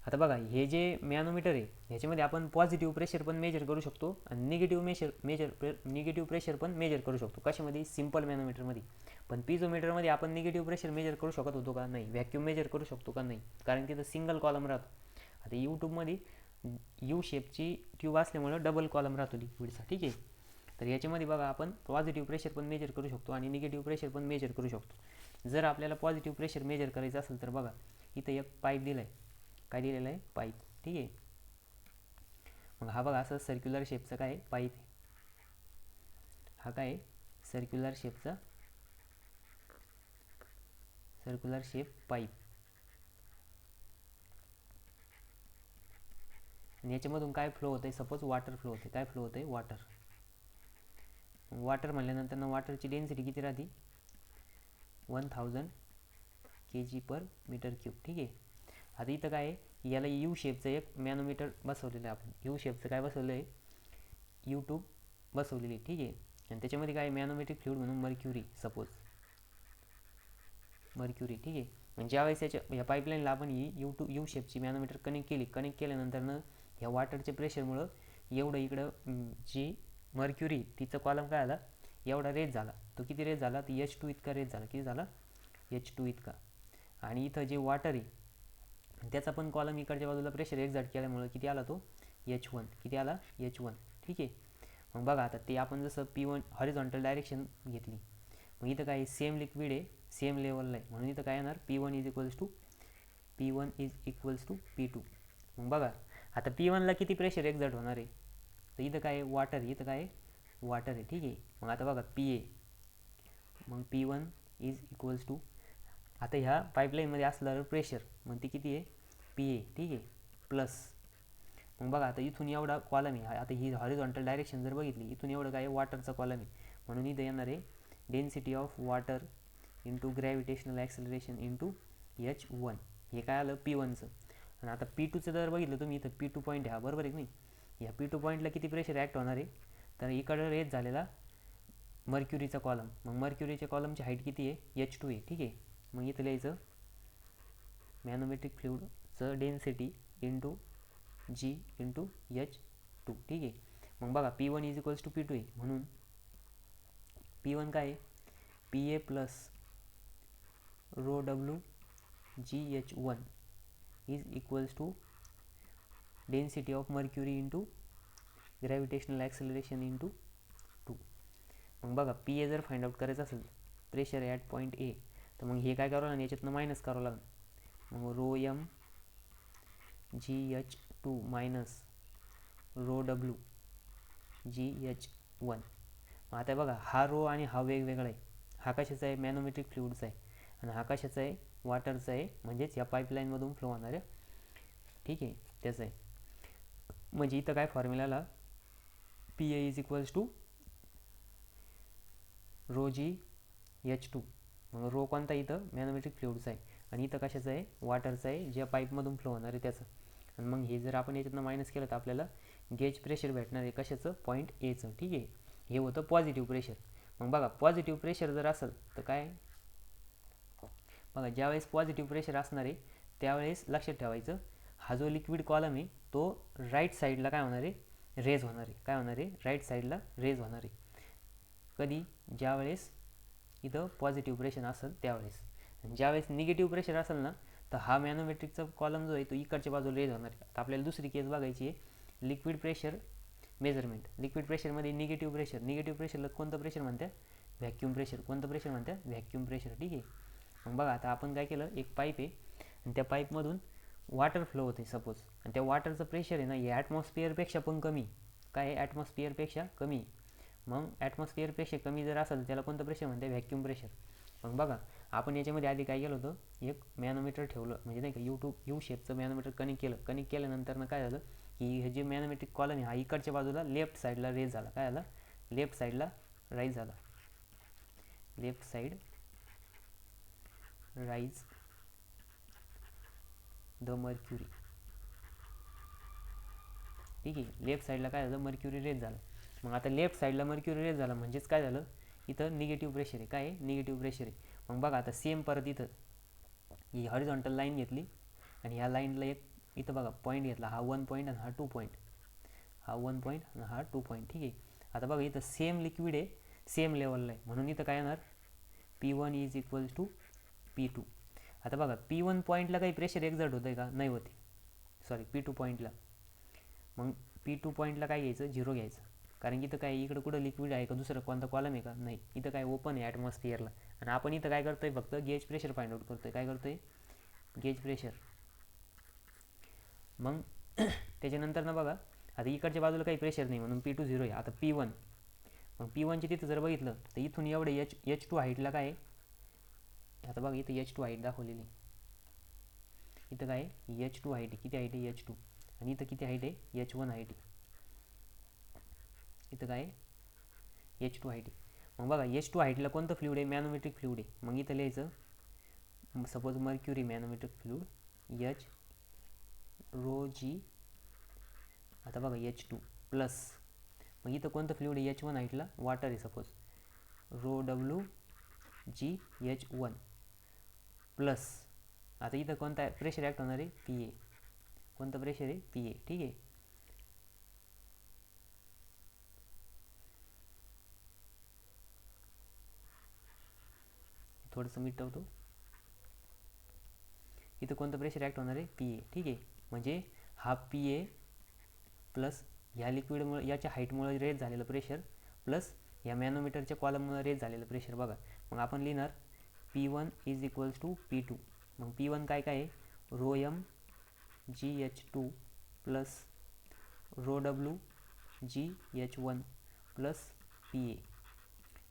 आता बघा हे जे मॅनोमीटर आहे ह्याच्यामध्ये आपण पॉझिटिव्ह प्रेशर पण मेजर करू शकतो आणि निगेटिव्ह प्रेशर पण मेजर करू शकतो. कशामध्ये, सिम्पल मॅनोमीटरमध्ये. पण पिझोमीटरमध्ये आपण निगेटिव्ह प्रेशर मेजर करू शकत होतो का, नाही. व्हॅक्यूम मेजर करू शकतो का, नाही, कारण तिथं सिंगल कॉलम राहतो. आता यूट्यूबमध्ये यू शेपची ट्यूब असल्यामुळे डबल कॉलम राहतो लिक्विडचा. ठीक आहे, तर याच्यामध्ये बघा आपण पॉझिटिव्ह प्रेशर पण मेजर करू शकतो आणि निगेटिव्ह प्रेशर पण मेजर करू शकतो. जर आपल्याला पॉझिटिव्ह प्रेशर मेजर करायचं असेल तर बघा इथं एक पाईप दिला आहे, काय दिलेलं आहे, पाईप. ठीक आहे. मग हा बघा असं सर्क्युलर शेपचा काय पाईप आहे. हा काय सर्क्युलर शेप पाईप. आणि याच्यामधून काय फ्लो होतं आहे, सपोज वॉटर फ्लो होते. काय फ्लो होतं आहे, वॉटर म्हणल्यानंतर ना वॉटरची डेन्सिटी किती राहते, 1000 kg/m3. ठीक आहे. आता इथं काय आहे, याला यू शेपचं एक मॅनोमीटर बसवलेलं आहे आपण. यू शेपचं काय बसवलं आहे, यू ट्यूब बसवलेली. ठीक आहे. आणि त्याच्यामध्ये काय मॅनोमेट्रिक फ्लुइड म्हणून मर्क्युरी, सपोज मर्क्युरी. ठीक आहे. म्हणजे ज्यावेळेस या पाईपलाईनला आपण ही यू शेपची मॅनोमीटर कनेक्ट केल्यानंतर ना ह्या वॉटरच्या प्रेशरमुळं एवढं इकडं जी मर्क्युरी तिचं कॉलम काय झाला, एवढा रेज झाला. तो किती रेज झाला, तर H2 इतका रेज झाला. किती झाला, H2 इतका. आणि इथं जे वॉटर आहे त्याचा पण कॉलम इकडच्या बाजूला प्रेशर एक्झर्ट केल्यामुळं किती आला, तो H1. किती आला, H1. ठीक आहे. मग बघा आता ते आपण जसं P1 हॉरिझॉन्टल डायरेक्शन घेतली, मग इथं काय सेम लिक्विड आहे, सेम लेवलला आहे, म्हणून इथं काय येणार, P1 is equals to P2. मग बघा आता P1ला किती प्रेशर एक्झर्ट होणार आहे, तर इथं काय वॉटर आहे, इथं काय वॉटर आहे. ठीक आहे. मग आता बघा PA, मग P1 इज इक्वल्स टू, आता ह्या पाईपलाईनमध्ये असणारं प्रेशर मग ती किती आहे, PA. ठीक आहे. प्लस मग बघा आता इथून एवढा कॉलम आहे. आता ही हॉरिझॉन्टल डायरेक्शन जर बघितली, इथून एवढं काय वॉटरचा कॉलम आहे, म्हणून इथं येणार आहे density of water into gravitational acceleration into H1. हे काय आलं P1चं. आणि आता P2चं जर बघितलं तुम्ही, इथं P2 पॉईंट आहे, हा बरोबर आहे की नाही. या P2 पॉईंटला किती प्रेशर ॲक्ट होणार आहे, तर इकडं रेज झालेला मर्क्युरीचा कॉलम. मग मर्क्युरीच्या कॉलमची हाईट किती आहे, H2 आहे. ठीक आहे. मग इथं लिहायचं मॅनोमेट्रिक फ्लुइडचं density into G into H2. ठीक आहे. मग बघा P1 is equals to P2 आहे, म्हणून P1 काय आहे, PA plus rho W GH1 is equals to density of mercury into gravitational acceleration into 2. मग बघा PA जर फाइंड आउट करायचं असेल, प्रेशर ॲट पॉईंट A, तर मग हे काय करावं लागेल, याच्यातनं मायनस करावं लागेल. मग rho M GH2 minus rho W GH1. मग आता बघा हा रो आणि हा वेगवेगळा आहे. हा कशाचा आहे, मॅनोमेट्रिक फ्लुइडचा आहे, आणि हा कशाचा आहे, वॉटरचा आहे, म्हणजेच या पाईपलाईनमधून फ्लो होणाऱ्या. ठीक आहे, त्याचं आहे. म्हणजे इथं काय फॉर्म्युलाला PA is equals to rho GH2. मग रो कोणता, इथं मॅनोमेट्रिक फ्लुइडचा आहे, आणि इथं कशाचं आहे, वॉटरचं आहे, ज्या पाईपमधून फ्लो होणार आहे त्याचं. आणि मग हे जर आपण याच्यातनं मायनस केलं तर आपल्याला गेज प्रेशर भेटणार आहे, कशाचं, पॉईंट Aचं. ठीक आहे. हे होतं पॉझिटिव्ह प्रेशर. मग बघा पॉझिटिव्ह प्रेशर जर असेल तर काय, बघा ज्यावेळेस पॉझिटिव्ह प्रेशर असणार आहे त्यावेळेस लक्षात ठेवायचं, हा जो लिक्विड कॉलम आहे तो राईट साईडला काय होणार आहे, रेज होणार आहे. काय होणार आहे, राईट साईडला रेज होणार आहे. कधी, ज्यावेळेस इथं पॉझिटिव्ह प्रेशर असेल त्यावेळेस. आणि ज्यावेळेस निगेटिव्ह प्रेशर असेल ना, तर हा मॅनोमेट्रिकचा कॉलम जो आहे तो इकडच्या बाजूला रेज होणार आहे. आता आपल्याला दुसरी केस बघायची आहे, लिक्विड प्रेशर मेजरमेंट. लिक्विड प्रेशरमध्ये निगेटिव्ह प्रेशरला कोणतं प्रेशर म्हणतात, व्हॅक्यूम प्रेशर. कोणतं प्रेशर म्हणतात, व्हॅक्यूम प्रेशर. ठीक आहे. मग बघा आता आपण काय केलं, एक पाईप आहे आणि त्या पाईपमधून वॉटर फ्लो होते सपोज, आणि त्या वॉटरचं प्रेशर आहे ना हे ॲटमॉस्फिअरपेक्षा पण कमी. काय आहे, ॲटमॉस्फिअरपेक्षा कमी. मग ॲटमॉस्फिअरपेक्षा कमी जर असेल त्याला कोणतं प्रेशर म्हणते, व्हॅक्यूम प्रेशर. मग बघा आपण याच्यामध्ये आधी काय केलं होतं, एक मॅनोमीटर ठेवलं, म्हणजे नाही का यू शेपचं मॅनोमीटर कनेक्ट केल्यानंतर ना काय झालं की हे जे मॅनोमेट्रिक कॉलम आहे हा इकडच्या बाजूला लेफ्ट साईडला रेज झाला. काय झाला, लेफ्ट साईडला राईज झाला. Left side rise the mercury. ठीक आहे. लेफ्ट साईडला काय झालं, मर्क्युरी रेज झाला. मग आता लेफ्ट साईडला मर्क्युरी रेज झाला म्हणजेच काय झालं, इथं निगेटिव्ह प्रेशर आहे. काय आहे, निगेटिव्ह प्रेशर आहे. मग बघा आता सेम परत इथं ही हॉरिझॉन्टल लाईन घेतली आणि ह्या लाईनला एक इथं बघा पॉईंट घेतला, हा 1 पॉईंट आणि हा 2 पॉईंट. हा 1 पॉईंट आणि हा 2 पॉईंट. ठीक आहे. आता बघा इथं सेम लिक्विड आहे, सेम लेवलला आहे, म्हणून इथं काय येणार, P1 is equals to P2. आता बघा P1 पॉईंटला काही प्रेशर एक्झर्ट होतं आहे का, नाही होते. सॉरी, P2 पॉईंटला. मग P2 पॉईंटला काय घ्यायचं, 0 घ्यायचं. कारण की इथं काय, इकडं कुठं लिक्विड आहे का, दुसरं कोणता कॉलम आहे का, नाही. इथं काय ओपन आहे ॲटमॉस्फिअरला. आणि आपण इथं काय करतोय, फक्त गेज प्रेशर फाइंड आउट करतोय. काय करतोय, गेज प्रेशर. मग त्याच्यानंतर ना बघा, आता इकडच्या बाजूला काही प्रेशर नाही म्हणून P2 0 आहे. आता P1, मग P1चे तिथं जर बघितलं तर इथून एवढे H2 हाईटला काय आहे, आता बघा इथं H2 हाईट दाखवलेली आहे. इथं काय आहे, H2 हाईट आहे. किती हाईट आहे, H2. आणि इथं किती हाईट आहे, H1 हाईट आहे. इथं काय आहे, H2 हाईट आहे. मग बघा H2 हाईटला कोणतं फ्लुइड आहे, मॅनोमेट्रिक फ्लुइड आहे. मग इथं लिहायचं suppose mercury manometric fluid H rho g, आता बघा H2 प्लस, मग इथं कोणतं फ्लुइड आहे, H1 हाईटला वॉटर आहे सपोज, रो डब्ल्यू जी H1 प्लस, आता इथं कोणता प्रेशर ॲक्ट होणार आहे, PA. कोणतं प्रेशर आहे, PA. ठीक आहे. थोडंसं मिटवतो. इथं कोणतं प्रेशर ॲक्ट होणार आहे, PA. ठीक आहे. म्हणजे हा PA प्लस ह्या लिक्विडमुळे याच्या हाईटमुळे रेज झालेलं प्रेशर प्लस या मॅनोमीटरच्या कॉलममुळे रेज झालेलं प्रेशर. बघा मग आपण लिहिणार P1 is equals to P2. मग P1 काय काय आहे, rho m GH2 plus rho डब्ल्यू GH1 plus PA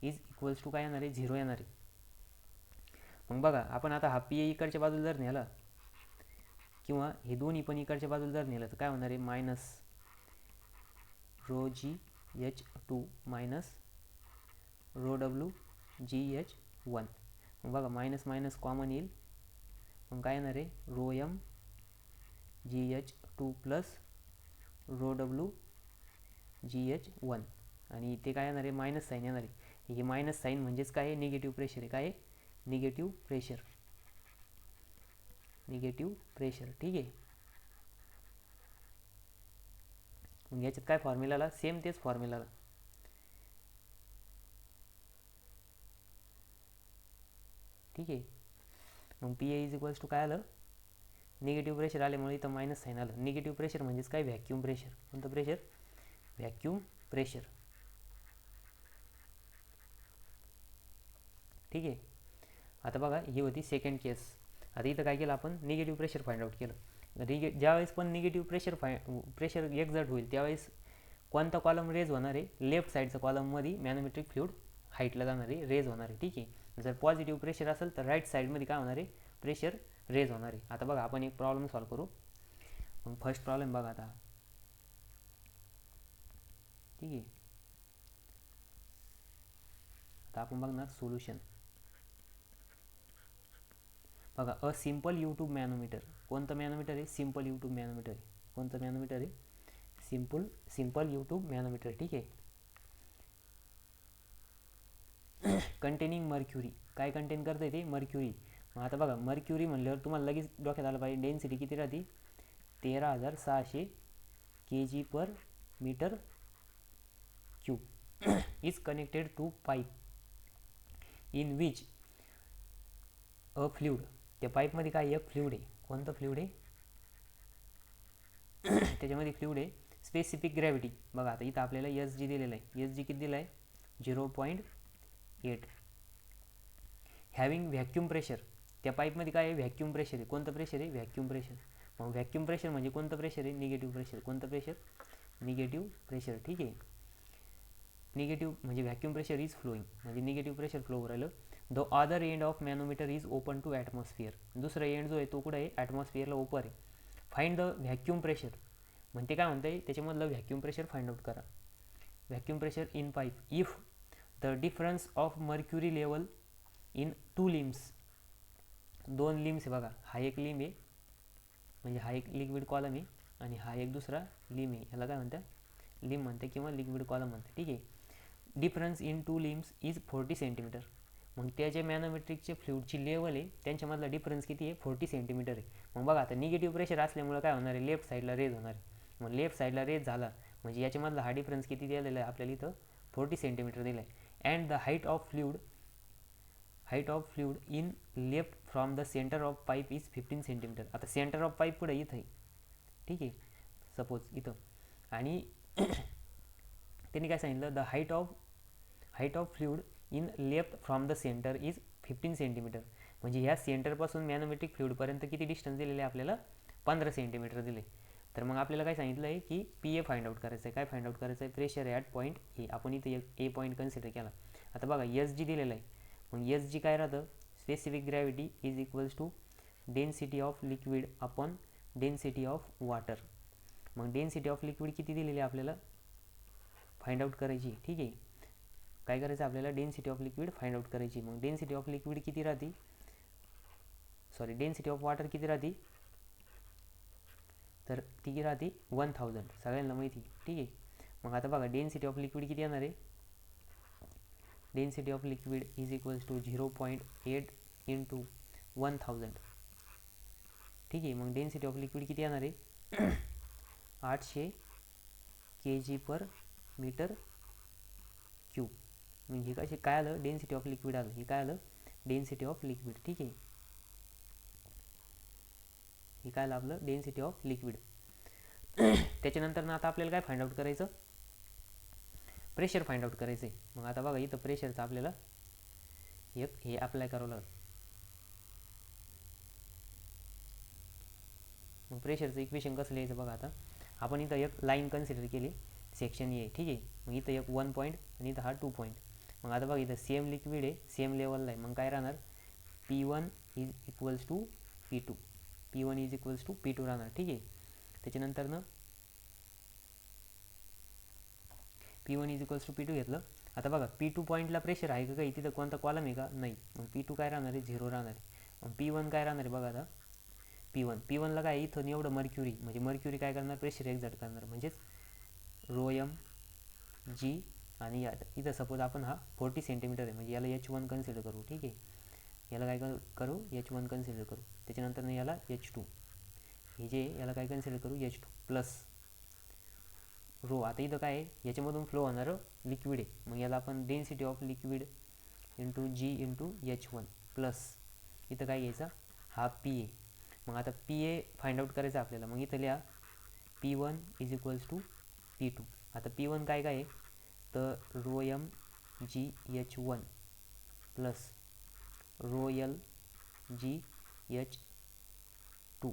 is equals to काय येणार आहे, 0 येणार आहे. मग बघा आपण आता हा PA इकडच्या बाजूला जर नेला किंवा हे दोन्ही पण इकडच्या बाजूला जर नेलं तर काय होणार आहे, minus rho GH2 minus rho डब्ल्यू GH1. मग बघा मायनस मायनस कॉमन येईल, मग काय येणार आहे, rho m GH2 plus rho डब्ल्यू GH1. आणि ते काय येणार आहे, मायनस साईन येणार आहे. हे मायनस साईन म्हणजेच काय आहे, निगेटिव्ह प्रेशर आहे. काय आहे, निगेटिव्ह प्रेशर. Negative pressure. ठीक आहे. मग याच्यात काय फॉर्म्युलाला, सेम तेच फॉर्म्युलाला. ठीक आहे. मग PA इज इक्वल्स टू काय आलं, निगेटिव्ह प्रेशर आल्यामुळे इथं मायनस साईन आलं. निगेटिव्ह प्रेशर म्हणजेच काय, व्हॅक्यूम प्रेशर. कोणतं प्रेशर, व्हॅक्यूम प्रेशर. ठीक आहे. आता बघा ही होती सेकंड केस. आता इथं काय केलं आपण, निगेटिव्ह प्रेशर फाइंड आउट केलं. ज्यावेळेस पण निगेटिव्ह प्रेशर एक्झर्ट होईल त्यावेळेस कोणता कॉलम रेज होणार आहे, लेफ्ट साईडचा कॉलममध्ये मॅनोमेट्रिक फ्लुइड हाईटला जाणार आहे, रेज होणार आहे. ठीक आहे. जर पॉझिटिव्ह प्रेशर असेल तर राईट साईडमध्ये काय होणार आहे, प्रेशर रेज होणार आहे. आता बघा आपण एक प्रॉब्लेम सॉल्व करू. मग फर्स्ट प्रॉब्लेम बघा आता. ठीक आहे. आता आपण बघणार सोल्युशन. बघा अ सिम्पल यूट्यूब मॅनोमीटर. कोणतं मॅनोमीटर आहे, सिम्पल यूट्यूब मॅनोमीटर आहे. कोणतं मॅनोमीटर आहे, सिम्पल यूट्यूब मॅनोमीटर. ठीक आहे. Containing mercury. काय कंटेन करतं ते, मर्क्युरी. मग आता बघा मर्क्युरी म्हणल्यावर तुम्हाला लगेच डोक्यात आलं पाहिजे डेन्सिटी किती राहते, 13,600 kg per meter cube is connected to pipe in which a fluid. त्या पाईपमध्ये काय, एक फ्लुइड आहे. कोणतं फ्लुइड आहे, त्याच्यामध्ये फ्लुइड आहे स्पेसिफिक ग्रॅव्हिटी. बघा आता इथं आपल्याला SG दिलेलं आहे. SG किती दिला आहे, 0.8. Having vacuum pressure. त्या पाईपमध्ये काय आहे, व्हॅक्यूम प्रेशर आहे. कोणतं प्रेशर आहे, व्हॅक्यूम प्रेशर. मग व्हॅक्यूम प्रेशर म्हणजे कोणतं प्रेशर आहे, निगेटिव्ह प्रेशर. कोणतं प्रेशर, निगेटिव्ह प्रेशर. ठीक आहे. निगेटिव्ह म्हणजे व्हॅक्यूम प्रेशर इज फ्लोईंग, म्हणजे निगेटिव्ह प्रेशर फ्लो होऊ राहिलं. The other end of manometer is open to atmosphere. दुसरा एंड जो आहे तो कुठं आहे, ॲटमॉस्फिअरला ओपन आहे. Find the vacuum pressure. म्हणते काय म्हणते, त्याच्यामधलं व्हॅक्यूम प्रेशर फाइंड आउट करा. Vacuum pressure in pipe if the difference of mercury level in 2 limbs. 2 limbs आहे बघा, हा एक लिम आहे म्हणजे हा एक लिक्विड कॉलम आहे आणि हा एक दुसरा लिम आहे. ह्याला काय म्हणतात, लिम म्हणते किंवा लिक्विड कॉलम म्हणते. ठीक आहे. Difference in 2 limbs is 40 centimetre. मग त्या जे मॅनोमेट्रिकचे फ्लुइडची लेवल आहे त्यांच्यामधला डिफरन्स किती आहे, 40 सेंटीमीटर आहे. मग बघा आता निगेटिव्ह प्रेशर असल्यामुळे काय होणार आहे, लेफ्ट साईडला रेज होणार आहे. मग लेफ्ट साईडला रेज झाला म्हणजे याच्यामधला हा डिफरन्स किती दिलेला आहे आपल्याला, इथं 40 सेंटीमीटर दिला आहे. And the height of fluid in left from the centre of pipe is 15 centimetre. आता सेंटर ऑफ पाईप पुढे इथं आहे. ठीक आहे, सपोज इथं. आणि त्यांनी काय सांगितलं, the height of fluid in left from the centre is 15 centimetre. म्हणजे ह्या सेंटरपासून मॅनोमेट्रिक फ्लुइडपर्यंत किती डिस्टन्स दिलेलं आहे आपल्याला, 15 सेंटीमीटर दिले. तर मग आपल्याला काय सांगितलं आहे की पी ए फाइंड आउट करायचं आहे. काय फाइंड आउट करायचं आहे? प्रेशर ॲट पॉईंट ए. आपण इथे एक ए पॉईंट कन्सिडर केला. आता बघा एस जी दिलेलं आहे. मग एस जी काय राहतं? Specific gravity is equals to density of liquid upon density of water. मग डेन्सिटी ऑफ लिक्विड किती दिलेली आहे आपल्याला फाइंड आउट करायची. ठीक आहे, काय करायचं आपल्याला? Density of liquid find out करायची. मग डेन्सिटी ऑफ लिक्विड किती राहते? सॉरी, डेन्सिटी ऑफ वॉटर किती राहते? तर ती राहते 1000, सगळ्यांना माहिती. ठीक आहे, मग आता बघा डेन्सिटी ऑफ लिक्विड किती येणार आहे? Density of liquid is equals to 0.8 into 1000. ठीक आहे, मग डेन्सिटी ऑफ लिक्विड किती येणार आहे? 800 kg पर मीटर क्यूब. म्हणजे कसे काय आलं? डेन्सिटी ऑफ लिक्विड आलं. हे काय आलं? Density of liquid. ठीक आहे, हे काय आलं आपलं? Density of liquid. त्याच्यानंतर ना आता आपल्याला काय फाइंड आउट करायचं? प्रेशर फाइंड आउट करायचं आहे. मग आता बघा इथं प्रेशरचं आपल्याला एक हे अप्लाय करावं लागेल. मग प्रेशरचं इक्वेशन कसं लिहायचं बघा. आता आपण इथं एक लाईन कन्सिडर केली, सेक्शन ए. ठीक आहे, मग इथं एक 1 पॉईंट आणि इथं हा 2 पॉईंट. मग आता बघा इथं सेम लिक्विड आहे, सेम लेवलला आहे. मग काय राहणार? P1 is equals to P2. P1 is equals to P2 राहणार. ठीक आहे, त्याच्यानंतर ना P1 is equals to P2 घेतलं. आता बघा P2 पॉईंटला प्रेशर आहे का काही? तिथं कोणता कॉलम आहे का? नाही. मग P2 काय राहणार आहे? 0 राहणार आहे. मग P1 काय राहणार आहे बघा. आता P1ला काय इथून एवढं मर्क्युरी, म्हणजे मर्क्युरी काय करणार? प्रेशर एक्झर्ट करणार, म्हणजेच ρm जी. आणि इथं सपोज आपण हा 40 सेंटीमीटर आहे, म्हणजे याला H1 कन्सिडर करू. ठीक आहे, याला काय करू? H1 कन्सिडर करू. त्याच्यानंतर याला H2, हे जे याला काय कन्सिडर करू? H2 plus row. आता इथं काय आहे? याच्यामधून फ्लो होणारं लिक्विड आहे, मग याला आपण density of liquid into g into H1 plus इथं काय घ्यायचा? हा पी ए. मग आता पी ए फाइंड आउट करायचं आपल्याला. मग इथं लिहा P1 is equals to P2. आता P1 काय आहे? तर ρm g H1 plus ρl g H2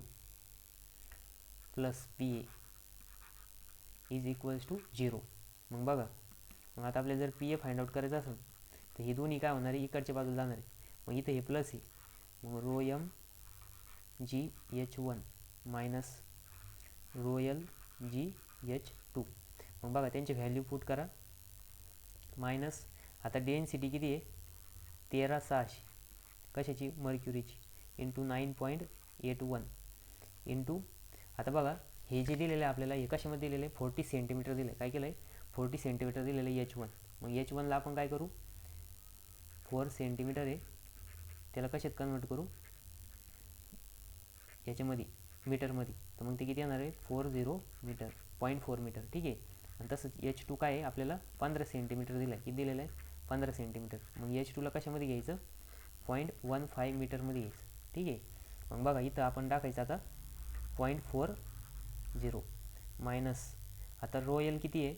plus p A is equals to 0. मग बघा, मग आता आपल्याला जर पी ए फाइंड आउट करायचं असेल तर हे दोन्ही काय होणार आहे? इकडच्या बाजूला जाणार आहे. मग इथे हे प्लस आहे, मग ρm g H1 minus ρl g H2. मग बघा त्यांची व्हॅल्यू पुट करा. मायनस आता डेन्सिटी किती आहे? 13600 कशाची? मर्क्युरीची. इंटू 9.81 इंटू आता बघा हे जे दिलेलं आहे आपल्याला, हे कशामध्ये दिलेलं आहे? 40 सेंटीमीटर दिलं आहे. काय केलं आहे? 40 सेंटीमीटर दिलेलं आहे H1. मग H1ला आपण काय करू? 4 सेंटीमीटर आहे, त्याला कशात कन्वर्ट करू? याच्यामध्ये मीटरमध्ये. तर मग ते किती येणार आहे? 40 मीटर, 0.4 मीटर. ठीक आहे, आणि तसंच H2 काय आहे? आपल्याला 15 सेंटीमीटर दिलं आहे. किती दिलेलं आहे? 15 सेंटीमीटर. मग H2ला कशामध्ये घ्यायचं? 0.15 मीटरमध्ये घ्यायचं. ठीक आहे, मग बघा इथं आपण टाकायचं आता 0.40 मायनस आता ρl किती आहे?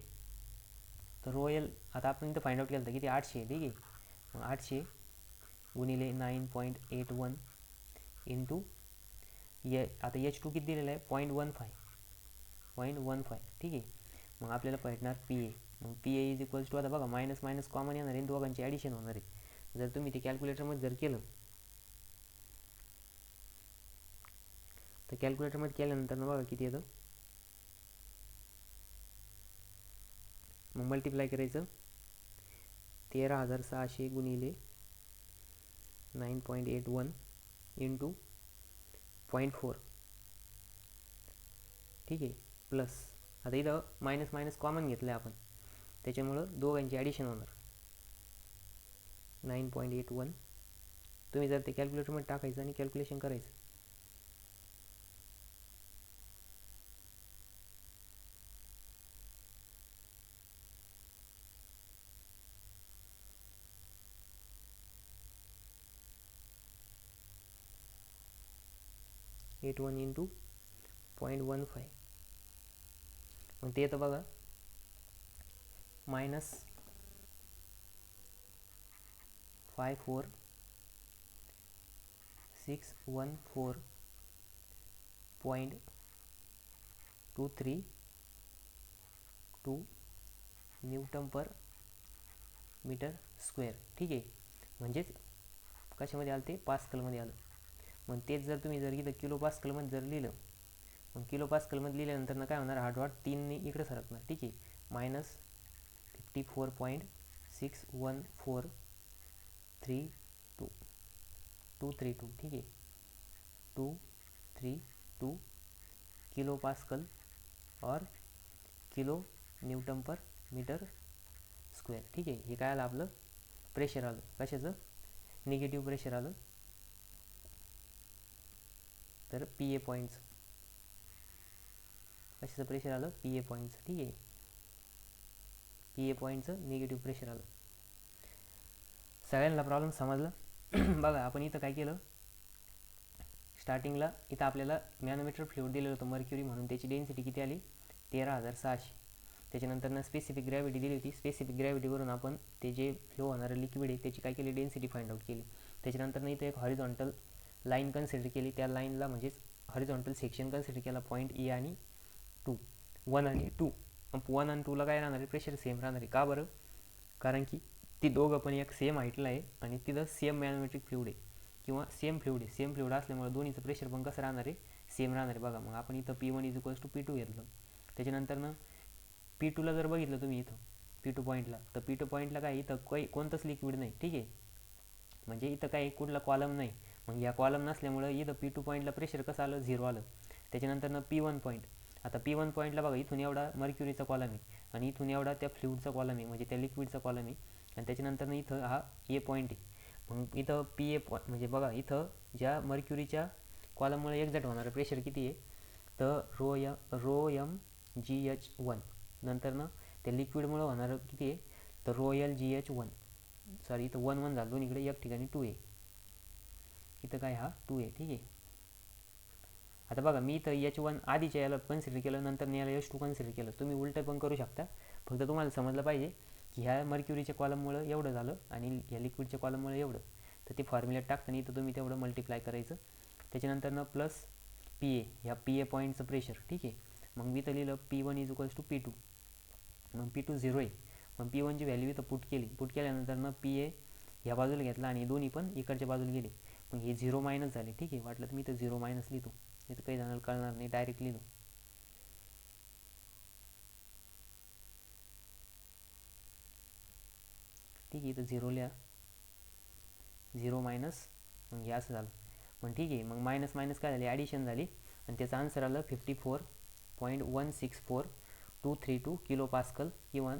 तर ρl आता आपण इथं फाइंड आउट केलं तर किती? 800 आहे. ठीक आहे, मग 800 गुणिले 9.81 इंटू आता H2 किती दिलेलं आहे? 0.15. ठीक आहे, मग आपल्याला भेटणार पी ए. मग P A is equals to आता बघा मायनस मायनस कॉमन येणार आहे, दोघांची ॲडिशन होणार आहे. जर तुम्ही ते कॅल्क्युलेटरमध्ये जर केलं तर कॅल्क्युलेटरमध्ये केल्यानंतर ना बघा किती येतं? मग मल्टिप्लाय करायचं 13600 गुणिले 9.81 इंटू 0.4. ठीक आहे, प्लस आता इथं मायनस मायनस कॉमन घेतलं आहे आपण, त्याच्यामुळं दोघांची ॲडिशन होणार 9.81. तुम्ही जर ते कॅल्क्युलेटरमध्ये टाकायचं आणि कॅल्क्युलेशन करायचं. Eight one into 0.15. मग ते येतं बघा minus 54614.5 232 newton per metre square. ठीक आहे, म्हणजेच कशामध्ये आलं ते पास्कलमध्ये आलं. मग तेच जर तुम्ही जर इथं किलो पास्कलमध्ये जर लिहिलं, मग किलो पास्कलमध्ये लिहिल्यानंतर ना काय होणार, हा डॉट 3ने इकडे सरकणार. ठीक आहे, -54.61432232. ठीक आहे, 232 किलो पास्कल और kilo Newton per metre square. ठीक आहे, हे काय आलं आपलं प्रेशर आलं. कशाचं? निगेटिव्ह प्रेशर आलं. तर पी ए पॉईंट्स कशाचं प्रेशर आलं? P A points. ठीक आहे, पी ए पॉईंटचं निगेटिव्ह प्रेशर आलं. सगळ्यांना प्रॉब्लेम समजला? बघा आपण इथं काय केलं, स्टार्टिंगला इथं आपल्याला मॅनोमीटर फ्लुइड दिलेलं होतं मर्क्युरी म्हणून, त्याची डेन्सिटी किती आली? 13,600. त्याच्यानंतर स्पेसिफिक ग्रॅव्हिटी दिली होती. स्पेसिफिक ग्रॅव्हिटीवरून आपण ते जे फ्लो होणारं लिक्विड आहे त्याची काय केली, डेन्सिटी फाइंड आउट केली. त्याच्यानंतर इथं एक हॉरिझॉन्टल लाईन कन्सिडर केली. त्या लाईनला म्हणजेच हॉरिझॉन्टल सेक्शन कन्सिडर केला, पॉईंट ए आणि 2, 1 आणि 2. 1 आणि 2ला काय राहणार आहे, प्रेशर सेम राहणार आहे. का बरं? कारण की ती दोघं पण एक सेम हाईटला आहे आणि तिथं सेम मॅनोमेट्रिक फ्लुइड आहे किंवा सेम फ्लुइड आहे. सेम फ्लुइड असल्यामुळे दोन्हीचं प्रेशर पण कसं राहणार आहे, सेम राहणार आहे. बघा मग आपण इथं P1 = P2 घेतलं. त्याच्यानंतर P2ला जर बघितलं तुम्ही इथं P2 पॉईंटला, तर P2 पॉईंटला काय इथं कोणतंच लिक्विड नाही. ठीक आहे, म्हणजे इथं काही कुठला कॉलम नाही. मग या कॉलम नसल्यामुळं इथं P2 पॉईंटला प्रेशर कसं आलं, 0 आलं. त्याच्यानंतर P1 पॉईंट, आता P1 पॉईंटला बघा इथून एवढा मर्क्युरीचा कॉलम आहे आणि इथून एवढा त्या फ्लुइडचा कॉलम आहे, म्हणजे त्या लिक्विडचा कॉलम आहे. आणि त्याच्यानंतर इथं हा ए पॉईंट आहे. मग इथं पी ए म्हणजे बघा इथं ज्या मर्क्युरीच्या कॉलममुळे एक्झॅक्ट होणारं प्रेशर किती आहे, तर ρmgh1. नंतर त्या लिक्विडमुळे होणारं किती आहे, तर ρlgh1. सॉरी इथं 1 झालं दोन्हीकडे, एक ठिकाणी 2 आहे. इथं काय हा 2 आहे. ठीक आहे, आता बघा मी इथं H1 आधीच्या याला कन्सिडर केलं, नंतर याला H2 कन्सिडर केलं. तुम्ही उलटं पण करू शकता, फक्त तुम्हाला समजलं पाहिजे की ह्या मर्क्युरीच्या कॉलममुळे एवढं झालं आणि ह्या लिक्विडच्या कॉलममुळे एवढं. तर ते फॉर्म्युल्यात टाकताना इथं तुम्ही तेवढं मल्टिप्लाय करायचं. त्याच्यानंतर प्लस पी ए, ह्या पी ए पॉईंटचं प्रेशर. ठीक आहे, मग मी इथं लिहिलं P1 = P2. मग P2 0 आहे. मग P1ची व्हॅल्यू इथं पुट केल्यानंतर पी ए ह्या बाजूला घेतला आणि दोन्ही पण इकडच्या बाजूला गेले. मग हे 0 मायनस झाले. ठीक आहे, वाटलं तर मी इथं 0 मायनस लिहितो, इथं काही जणांना कळणार नाही, डायरेक्ट लिहिलो. ठीक आहे, इथं 0 लिहा, 0 मायनस, मग हे असं झालं. मग ठीक आहे, मग मायनस मायनस काय झाली, ॲडिशन झाली आणि त्याचं आन्सर आलं 54.164232 किलो पास्कल किंवा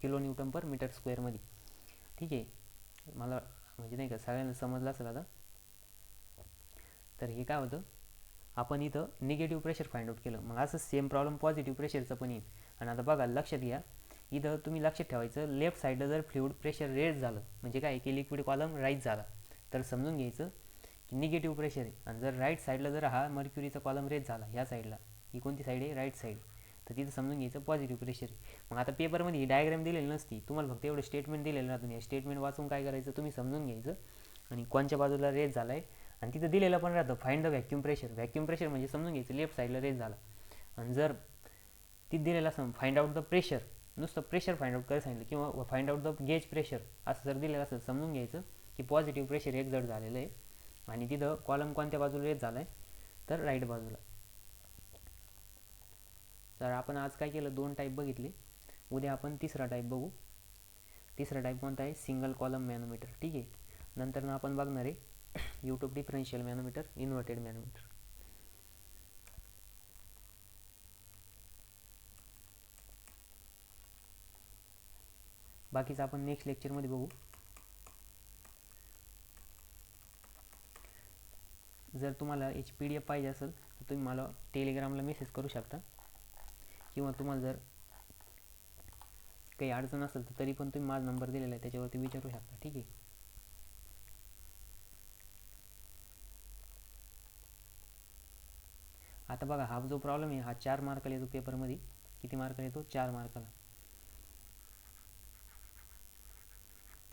किलो न्यूटन पर मीटर स्क्वेअरमध्ये. ठीक आहे, मला म्हणजे नाही का सगळ्यांना समजलं असेल आता. तर हे काय होतं, आपण इथं निगेटिव्ह प्रेशर फाइंड आउट केलं. मग असं सेम प्रॉब्लेम पॉझिटिव्ह प्रेशरचं पण येईल. आणि आता बघा लक्षात घ्या, इथं तुम्ही लक्षात ठेवायचं, लेफ्ट साईडला जर फ्लुइड प्रेशर रेज झालं म्हणजे काय की लिक्विड कॉलम राईज झाला, तर समजून घ्यायचं की निगेटिव्ह प्रेशर आहे. आणि जर राईट साईडला जर हा मर्क्युरीचा कॉलम रेज झाला, ह्या साईडला, ही कोणती साईड आहे, राईट साईड, तर तिथं समजून घ्यायचं पॉझिटिव्ह प्रेशर आहे. मग आता पेपरमध्ये ही डायग्राम दिलेली नसती, तुम्हाला फक्त एवढं स्टेटमेंट दिलेलं राहतं. या स्टेटमेंट वाचून काय करायचं, तुम्ही समजून घ्यायचं आणि कोणत्या बाजूला रेज झाला आहे. आणि तिथं दिलेलं पण राहतं find the vacuum pressure. Vacuum pressure म्हणजे समजून घ्यायचं लेफ्ट साईडला रेज झाला. आणि जर तिथं दिलेलं असं फाइंड आउट द प्रेशर, नुसतं प्रेशर फाइंड आउट करायला सांगितलं किंवा find out the gauge pressure असं जर दिलेलं असेल, समजून घ्यायचं की पॉझिटिव्ह प्रेशर एक्झर्ट झालेलं आहे आणि तिथं कॉलम कोणत्या बाजूला रेज झाला आहे, तर राईट बाजूला. तर आपण आज काय केलं, 2 टाईप बघितले. उद्या आपण तिसरा टाईप बघू. तिसरा टाईप कोणता आहे, सिंगल कॉलम मॅनोमीटर. ठीक आहे, नंतर आपण बघणार आहे यूट्यूब डिफरन्शियल मॅनोमीटर, इन्व्हर्टेड मॅनोमीटर. बाकीचं आपण नेक्स्ट लेक्चरमध्ये बघू. जर तुम्हाला याची PDF पाहिजे असेल तर तुम्ही मला टेलिग्रामला मेसेज करू शकता किंवा तुम्हाला जर काही अडचण असेल तर तरी पण तुम्ही माझा नंबर दिलेला आहे त्याच्यावरती विचारू शकता. ठीक आहे, आता बघा हा जो प्रॉब्लेम आहे हा 4 मार्काला येतो पेपरमध्ये. किती मार्काला येतो, 4 मार्काला,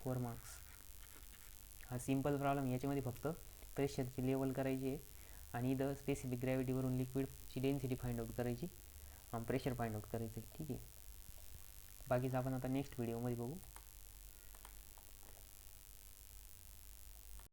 4 मार्क्स. हा सिंपल प्रॉब्लेम, याच्यामध्ये फक्त प्रेशरची लेवल करायची आहे आणि इथं स्पेसिफिक ग्रॅव्हिटीवरून लिक्विडची डेन्सिटी फाइंड आउट करायची प्रेशर फाइंड आउट करायचं आहे. ठीक आहे, बाकीचं आपण आता नेक्स्ट व्हिडिओमध्ये बघू.